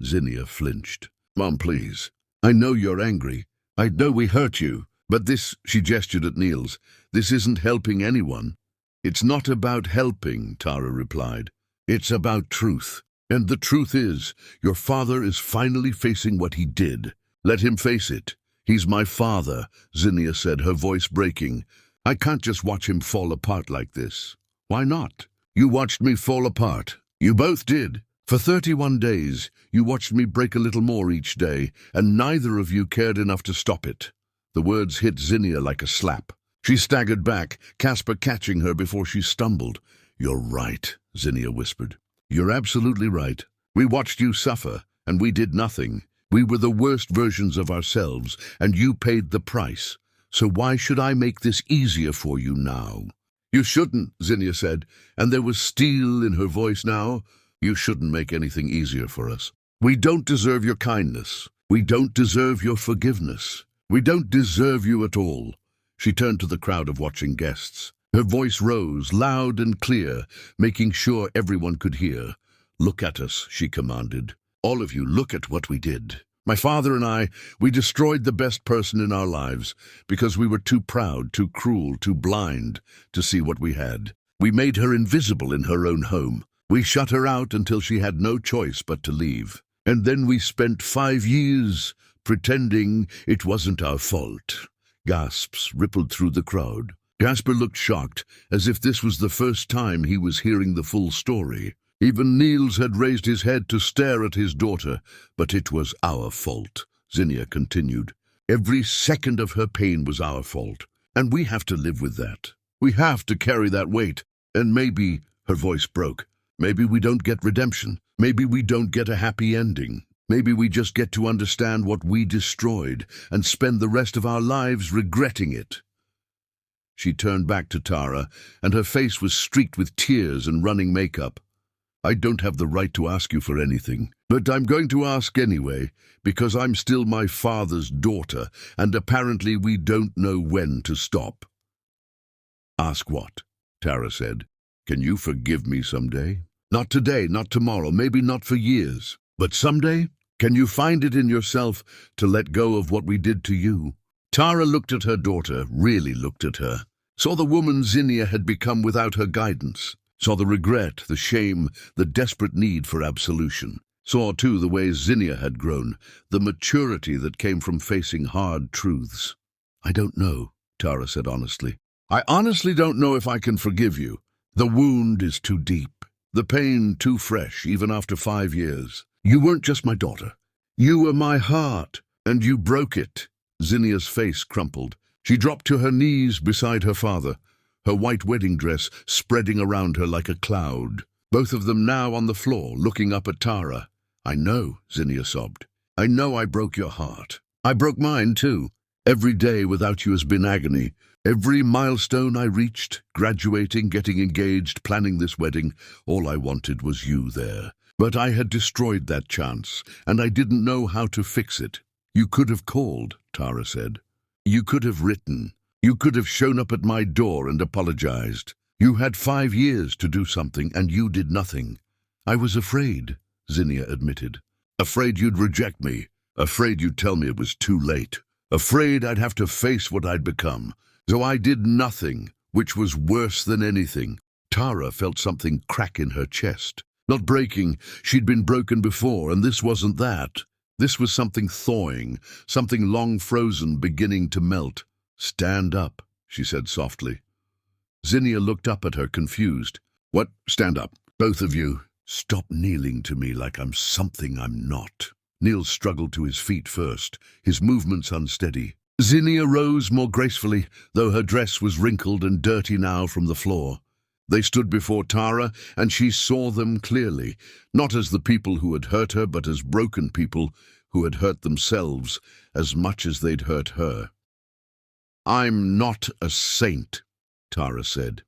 Speaker 1: Zinnia flinched. "Mom, please. I know you're angry. I know we hurt you. But this," she gestured at Niels, "this isn't helping anyone." "It's not about helping," Tara replied. "It's about truth. And the truth is, your father is finally facing what he did. Let him face it. He's my father," Zinnia said, her voice breaking. "I can't just watch him fall apart like this." "Why not? You watched me fall apart. You both did. For 31 days, you watched me break a little more each day, and neither of you cared enough to stop it." The words hit Zinnia like a slap. She staggered back, Casper catching her before she stumbled. "You're right," Zinnia whispered. "You're absolutely right. We watched you suffer, and we did nothing. We were the worst versions of ourselves, and you paid the price. So why should I make this easier for you now?" "You shouldn't," Zinnia said, and there was steel in her voice now. "You shouldn't make anything easier for us. We don't deserve your kindness. We don't deserve your forgiveness. We don't deserve you at all." She turned to the crowd of watching guests. Her voice rose, loud and clear, making sure everyone could hear. "Look at us," she commanded. "All of you, look at what we did. My father and I, we destroyed the best person in our lives because we were too proud, too cruel, too blind to see what we had. We made her invisible in her own home. We shut her out until she had no choice but to leave. And then we spent 5 years pretending it wasn't our fault." Gasps rippled through the crowd. Casper looked shocked, as if this was the first time he was hearing the full story. Even Niels had raised his head to stare at his daughter. "But it was our fault," Zinnia continued. "Every second of her pain was our fault, and we have to live with that. We have to carry that weight. And maybe," her voice broke, "maybe we don't get redemption. Maybe we don't get a happy ending. Maybe we just get to understand what we destroyed and spend the rest of our lives regretting it." She turned back to Tara, and her face was streaked with tears and running makeup. I don't have the right to ask you for anything, but I'm going to ask anyway, because I'm still my father's daughter, and apparently we don't know when to stop." "Ask what?" Tara said. "Can you forgive me someday? Not today, not tomorrow, maybe not for years, but someday? Can you find it in yourself to let go of what we did to you?" Tara looked at her daughter, really looked at her, saw the woman Zinnia had become without her guidance, saw the regret, the shame, the desperate need for absolution, saw too the way Zinnia had grown, the maturity that came from facing hard truths. "I don't know," Tara said honestly. "I honestly don't know if I can forgive you. The wound is too deep, the pain too fresh, even after 5 years. You weren't just my daughter. You were my heart, and you broke it." Zinnia's face crumpled. She dropped to her knees beside her father, her white wedding dress spreading around her like a cloud. Both of them now on the floor, looking up at Tara. "I know," Zinnia sobbed. "I know I broke your heart. I broke mine too. Every day without you has been agony. Every milestone I reached, graduating, getting engaged, planning this wedding, all I wanted was you there. But I had destroyed that chance, and I didn't know how to fix it. You could have called," Tara said. "You could have written. You could have shown up at my door and apologized. You had 5 years to do something, and you did nothing." "I was afraid," Zinnia admitted. "Afraid you'd reject me. Afraid you'd tell me it was too late. Afraid I'd have to face what I'd become. So I did nothing, which was worse than anything." Tara felt something crack in her chest. Not breaking, she'd been broken before, and this wasn't that. This was something thawing, something long frozen beginning to melt. "Stand up," she said softly. Zinnia looked up at her, confused. "What? Stand up? Both of you? Stop kneeling to me like I'm something I'm not." Neil struggled to his feet first, his movements unsteady. Zinnia rose more gracefully, though her dress was wrinkled and dirty now from the floor. They stood before Tara, and she saw them clearly, not as the people who had hurt her, but as broken people who had hurt themselves as much as they'd hurt her. "I'm not a saint," Tara said.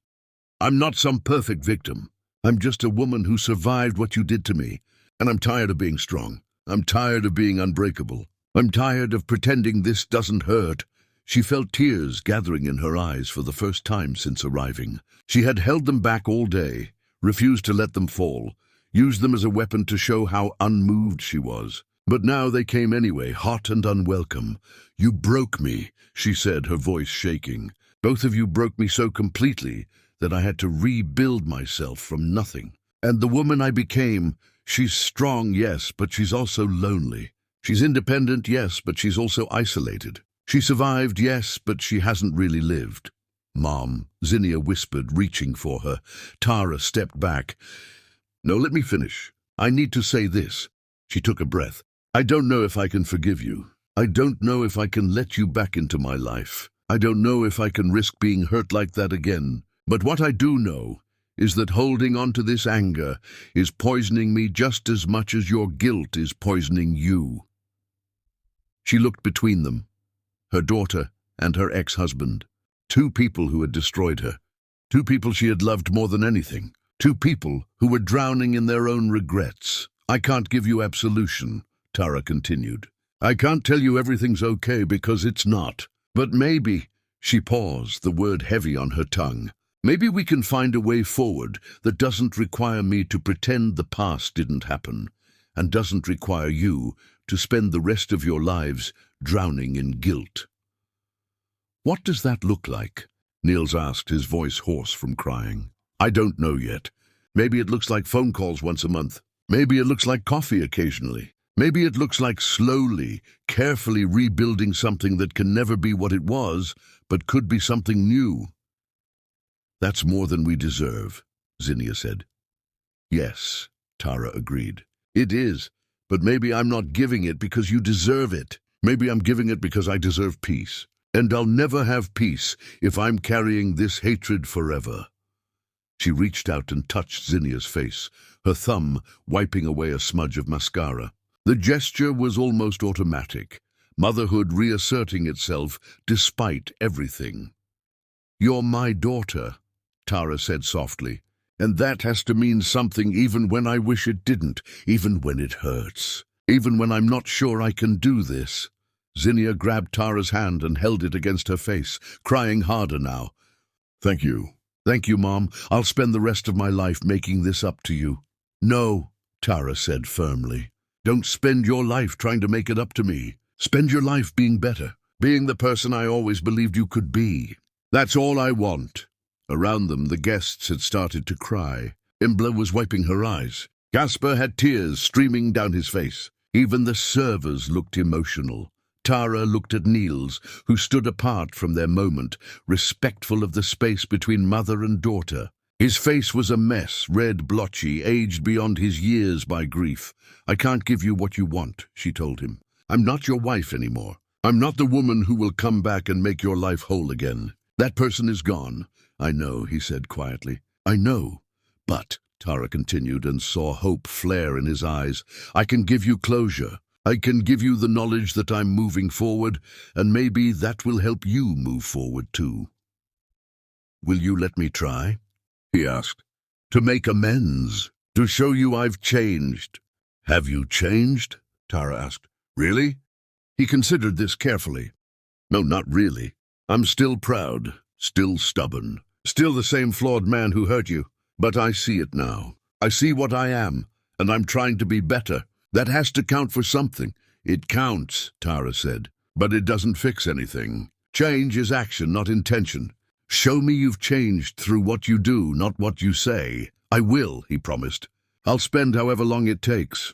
Speaker 1: "I'm not some perfect victim. I'm just a woman who survived what you did to me, and I'm tired of being strong. I'm tired of being unbreakable. I'm tired of pretending this doesn't hurt." She felt tears gathering in her eyes for the first time since arriving. She had held them back all day, refused to let them fall, used them as a weapon to show how unmoved she was. But now they came anyway, hot and unwelcome. "You broke me," she said, her voice shaking. "Both of you broke me so completely that I had to rebuild myself from nothing. And the woman I became, she's strong, yes, but she's also lonely. She's independent, yes, but she's also isolated. She survived, yes, but she hasn't really lived." "Mom," Zinnia whispered, reaching for her. Tara stepped back. "No, let me finish. I need to say this." She took a breath. "I don't know if I can forgive you. I don't know if I can let you back into my life. I don't know if I can risk being hurt like that again. But what I do know is that holding on to this anger is poisoning me just as much as your guilt is poisoning you." She looked between them, her daughter and her ex-husband. 2 people who had destroyed her. 2 people she had loved more than anything. 2 people who were drowning in their own regrets. "I can't give you absolution," Tara continued. "I can't tell you everything's okay because it's not. But maybe," she paused, the word heavy on her tongue, "maybe we can find a way forward that doesn't require me to pretend the past didn't happen, and doesn't require you to spend the rest of your lives drowning in guilt." "What does that look like?" Niels asked, his voice hoarse from crying. "I don't know yet. Maybe it looks like phone calls once a month. Maybe it looks like coffee occasionally. Maybe it looks like slowly, carefully rebuilding something that can never be what it was, but could be something new." "That's more than we deserve," Zinnia said. "Yes," Tara agreed. "It is, but maybe I'm not giving it because you deserve it. Maybe I'm giving it because I deserve peace. And I'll never have peace if I'm carrying this hatred forever." She reached out and touched Zinnia's face, her thumb wiping away a smudge of mascara. The gesture was almost automatic, motherhood reasserting itself despite everything. "You're my daughter," Tara said softly. And that has to mean something even when I wish it didn't, even when it hurts, even when I'm not sure I can do this. Zinnia grabbed Tara's hand and held it against her face, crying harder now. Thank you. Thank you, Mom. I'll spend the rest of my life making this up to you. No, Tara said firmly. Don't spend your life trying to make it up to me. Spend your life being better, being the person I always believed you could be. That's all I want. Around them, the guests had started to cry. Imbla was wiping her eyes. Caspar had tears streaming down his face. Even the servers looked emotional. Tara looked at Niels, who stood apart from their moment, respectful of the space between mother and daughter. His face was a mess, red, blotchy, aged beyond his years by grief. I can't give you what you want, she told him. I'm not your wife anymore. I'm not the woman who will come back and make your life whole again. That person is gone. I know, he said quietly. I know. But, Tara continued and saw hope flare in his eyes, I can give you closure. I can give you the knowledge that I'm moving forward, and maybe that will help you move forward too. Will you let me try? He asked. To make amends, to show you I've changed. Have you changed? Tara asked. Really? He considered this carefully. No, not really. I'm still proud, still stubborn, still the same flawed man who hurt you. But I see it now. I see what I am, and I'm trying to be better. That has to count for something. It counts, Tara said, but it doesn't fix anything. Change is action, not intention. Show me you've changed through what you do, not what you say. I will, he promised. I'll spend however long it takes.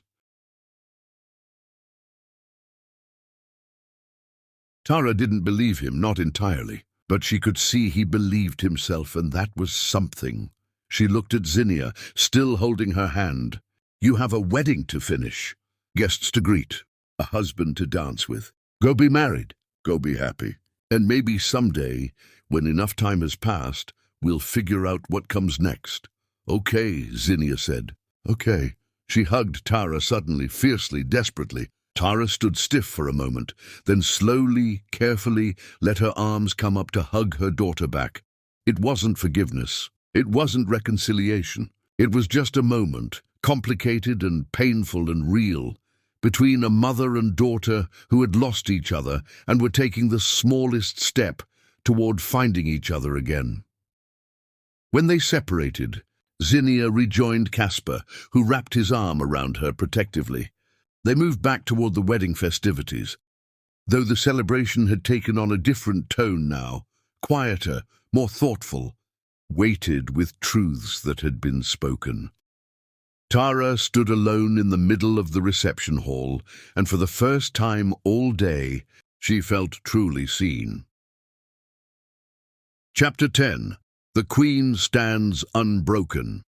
Speaker 1: Tara didn't believe him, not entirely, but she could see he believed himself, and that was something. She looked at Zinnia, still holding her hand. You have a wedding to finish, guests to greet, a husband to dance with. Go be married, go be happy. And maybe someday, when enough time has passed, we'll figure out what comes next. Okay, Zinnia said. Okay. She hugged Tara suddenly, fiercely, desperately. Tara stood stiff for a moment, then slowly, carefully let her arms come up to hug her daughter back. It wasn't forgiveness. It wasn't reconciliation. It was just a moment, complicated and painful and real, between a mother and daughter who had lost each other and were taking the smallest step toward finding each other again. When they separated, Zinnia rejoined Caspar, who wrapped his arm around her protectively. They moved back toward the wedding festivities, though the celebration had taken on a different tone now, quieter, more thoughtful, weighted with truths that had been spoken. Tara stood alone in the middle of the reception hall, and for the first time all day, she felt truly seen. Chapter 10. The Queen Stands Unbroken.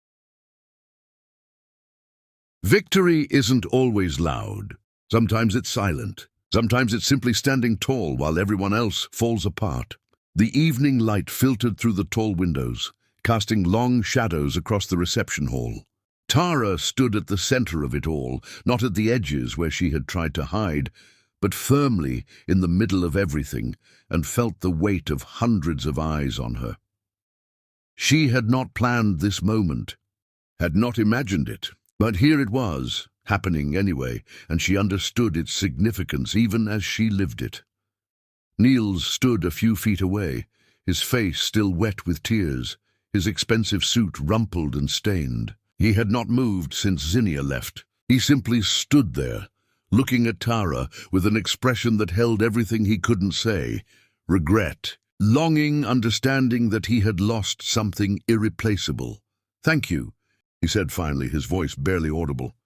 Speaker 1: Victory isn't always loud. Sometimes it's silent. Sometimes it's simply standing tall while everyone else falls apart. The evening light filtered through the tall windows, casting long shadows across the reception hall. Tara stood at the center of it all, not at the edges where she had tried to hide, but firmly in the middle of everything, and felt the weight of hundreds of eyes on her. She had not planned this moment, had not imagined it, but here it was, happening anyway, and she understood its significance even as she lived it. Niels stood a few feet away, his face still wet with tears, his expensive suit rumpled and stained. He had not moved since Zinnia left. He simply stood there, looking at Tara with an expression that held everything he couldn't say: regret, longing, understanding that he had lost something irreplaceable. "Thank you," he said finally, his voice barely audible.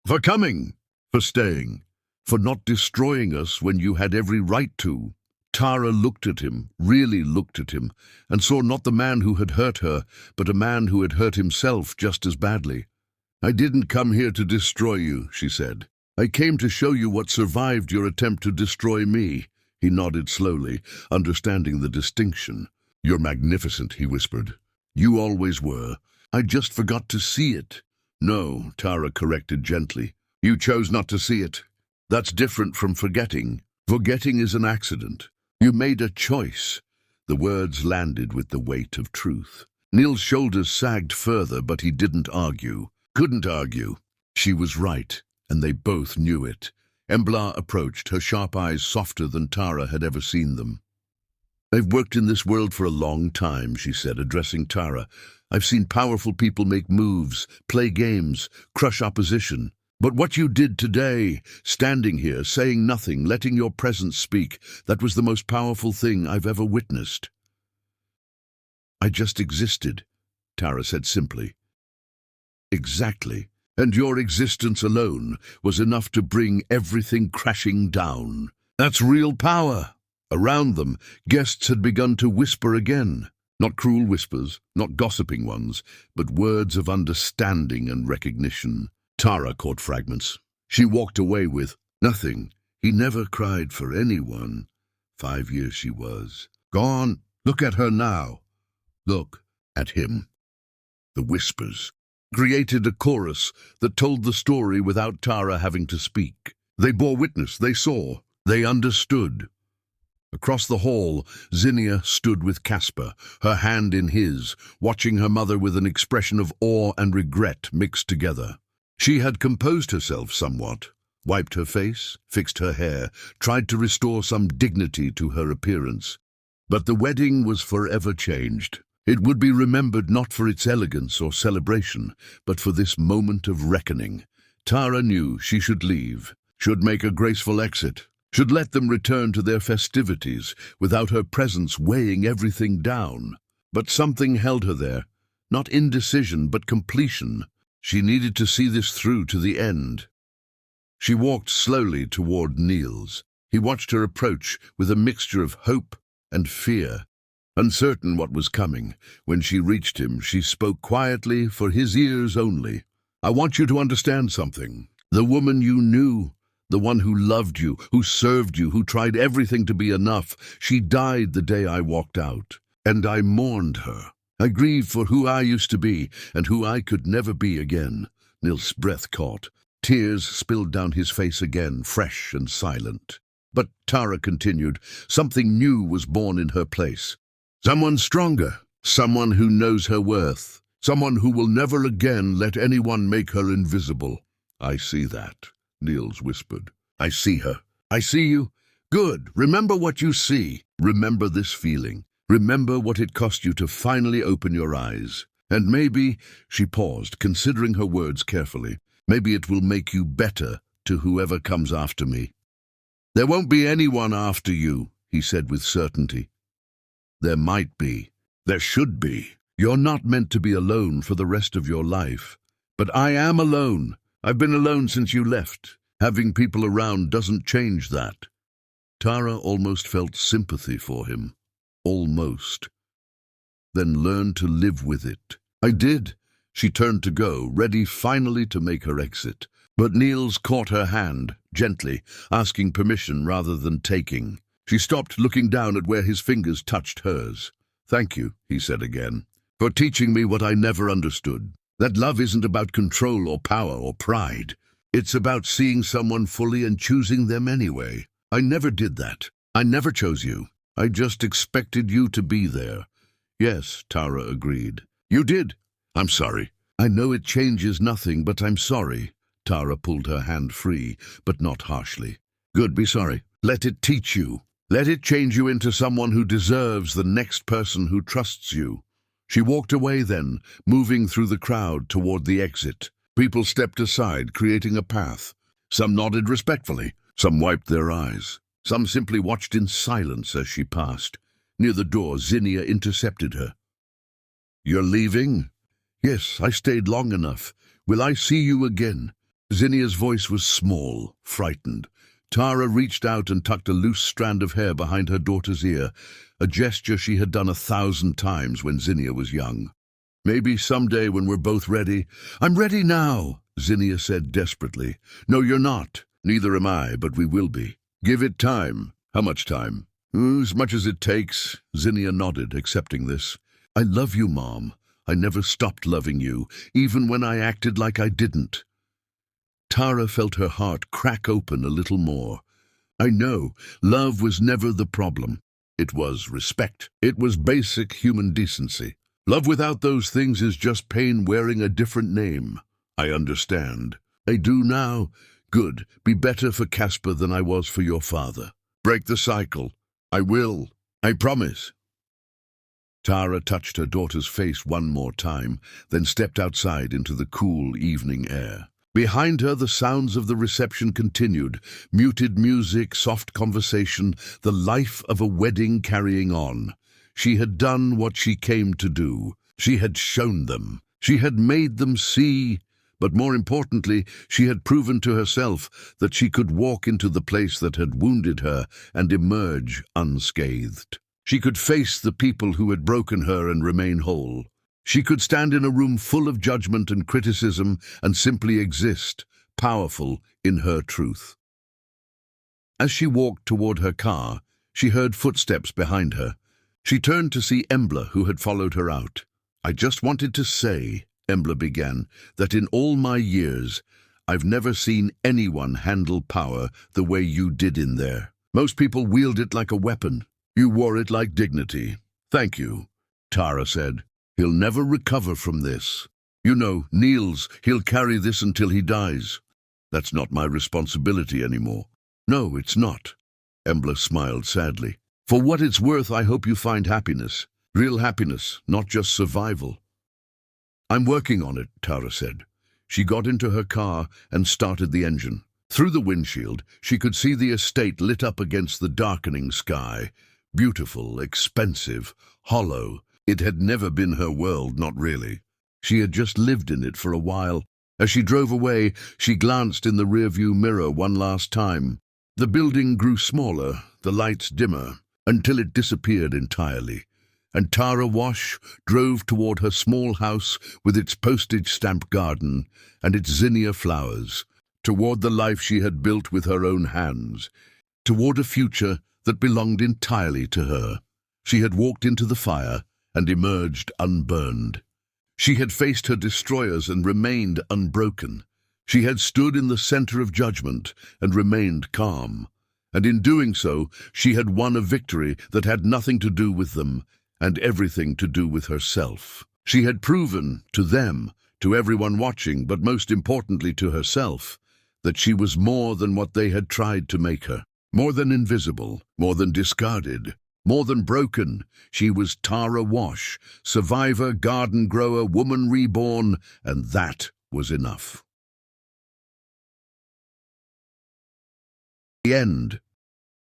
Speaker 1: "For coming, for staying, for not destroying us when you had every right to." Tara looked at him, really looked at him, and saw not the man who had hurt her, but a man who had hurt himself just as badly. "I didn't come here to destroy you," she said. "I came to show you what survived your attempt to destroy me." He nodded slowly, understanding the distinction. "You're magnificent," he whispered. "You always were. I just forgot to see it." "No," Tara corrected gently. "You chose not to see it. That's different from forgetting. Forgetting is an accident. You made a choice." The words landed with the weight of truth. Neil's shoulders sagged further, but he didn't argue. Couldn't argue. She was right, and they both knew it. Embla approached, her sharp eyes softer than Tara had ever seen them. "I've worked in this world for a long time," she said, addressing Tara. "I've seen powerful people make moves, play games, crush opposition. But what you did today, standing here, saying nothing, letting your presence speak, that was the most powerful thing I've ever witnessed." "I just existed," Tara said simply. "Exactly. And your existence alone was enough to bring everything crashing down. That's real power." Around them, guests had begun to whisper again. Not cruel whispers, not gossiping ones, but words of understanding and recognition. Tara caught fragments. She walked away with, "Nothing. He never cried for anyone. 5 years she was. Gone. Look at her now. Look at him." The whispers created a chorus that told the story without Tara having to speak. They bore witness, they saw, they understood. Across the hall, Zinnia stood with Caspar, her hand in his, watching her mother with an expression of awe and regret mixed together. She had composed herself somewhat, wiped her face, fixed her hair, tried to restore some dignity to her appearance. But the wedding was forever changed. It would be remembered not for its elegance or celebration, but for this moment of reckoning. Tara knew she should leave, should make a graceful exit, should let them return to their festivities without her presence weighing everything down. But something held her there, not indecision but completion. She needed to see this through to the end. She walked slowly toward Niels. He watched her approach with a mixture of hope and fear. Uncertain what was coming, when she reached him, she spoke quietly for his ears only. "I want you to understand something. The woman you knew, the one who loved you, who served you, who tried everything to be enough, she died the day I walked out. And I mourned her. I grieved for who I used to be and who I could never be again." Nils' breath caught. Tears spilled down his face again, fresh and silent. But Tara continued, "Something new was born in her place. Someone stronger, someone who knows her worth, someone who will never again let anyone make her invisible." "I see that," Niels whispered. "I see her. I see you. Good. Remember what you see. Remember this feeling. Remember what it cost you to finally open your eyes. And maybe," she paused, considering her words carefully, "maybe it will make you better to whoever comes after me." "There won't be anyone after you," he said with certainty. "There might be. There should be. You're not meant to be alone for the rest of your life. But I am alone. I've been alone since you left. Having people around doesn't change that." Tara almost felt sympathy for him. Almost. Then learned to live with it. "I did." She turned to go, ready finally to make her exit. But Niels caught her hand, gently, asking permission rather than taking. She stopped, looking down at where his fingers touched hers. "Thank you," he said again, "for teaching me what I never understood. That love isn't about control or power or pride. It's about seeing someone fully and choosing them anyway. I never did that. I never chose you. I just expected you to be there." "Yes," Tara agreed. "You did. I'm sorry. I know it changes nothing, but I'm sorry." Tara pulled her hand free, but not harshly. "Good, be sorry. Let it teach you. Let it change you into someone who deserves the next person who trusts you." She walked away then, moving through the crowd toward the exit. People stepped aside, creating a path. Some nodded respectfully, some wiped their eyes. Some simply watched in silence as she passed. Near the door, Zinnia intercepted her. "You're leaving?" "Yes, I stayed long enough. Will I see you again?" Zinnia's voice was small, frightened. Tara reached out and tucked a loose strand of hair behind her daughter's ear, a gesture she had done 1,000 times when Zinnia was young. "Maybe someday when we're both ready." "I'm ready now," Zinnia said desperately. "No, you're not. Neither am I, but we will be. Give it time." "How much time?" "As much as it takes." Zinnia nodded, accepting this. "I love you, Mom. I never stopped loving you, even when I acted like I didn't." Tara felt her heart crack open a little more. "I know, love was never the problem. It was respect. It was basic human decency. Love without those things is just pain wearing a different name. I understand. I do now. Good. Be better for Casper than I was for your father. Break the cycle. I will. I promise. Tara touched her daughter's face one more time, then stepped outside into the cool evening air. Behind her, the sounds of the reception continued. Muted music, soft conversation, the life of a wedding carrying on. She had done what she came to do. She had shown them. She had made them see. But more importantly, she had proven to herself that she could walk into the place that had wounded her and emerge unscathed. She could face the people who had broken her and remain whole. She could stand in a room full of judgment and criticism and simply exist, powerful in her truth. As she walked toward her car, she heard footsteps behind her. She turned to see Embla, who had followed her out. "I just wanted to say," Embla began, "that in all my years, I've never seen anyone handle power the way you did in there. Most people wield it like a weapon. You wore it like dignity." "Thank you," Tara said. "He'll never recover from this. You know, Niels, he'll carry this until he dies. That's not my responsibility anymore." "No, it's not." Embla smiled sadly. "For what it's worth, I hope you find happiness. Real happiness, not just survival." "I'm working on it," Tara said. She got into her car and started the engine. Through the windshield, she could see the estate lit up against the darkening sky. Beautiful, expensive, hollow. It had never been her world, not really. She had just lived in it for a while. As she drove away, she glanced in the rearview mirror one last time. The building grew smaller, the lights dimmer, until it disappeared entirely. And Tara Wash drove toward her small house with its postage-stamp garden and its zinnia flowers, toward the life she had built with her own hands, toward a future that belonged entirely to her. She had walked into the fire and emerged unburned. She had faced her destroyers and remained unbroken. She had stood in the center of judgment and remained calm. And in doing so, she had won a victory that had nothing to do with them and everything to do with herself. She had proven to them, to everyone watching, but most importantly to herself, that she was more than what they had tried to make her. More than invisible, more than discarded, more than broken. She was Tara Wash, survivor, garden grower, woman reborn, and that was enough. The end.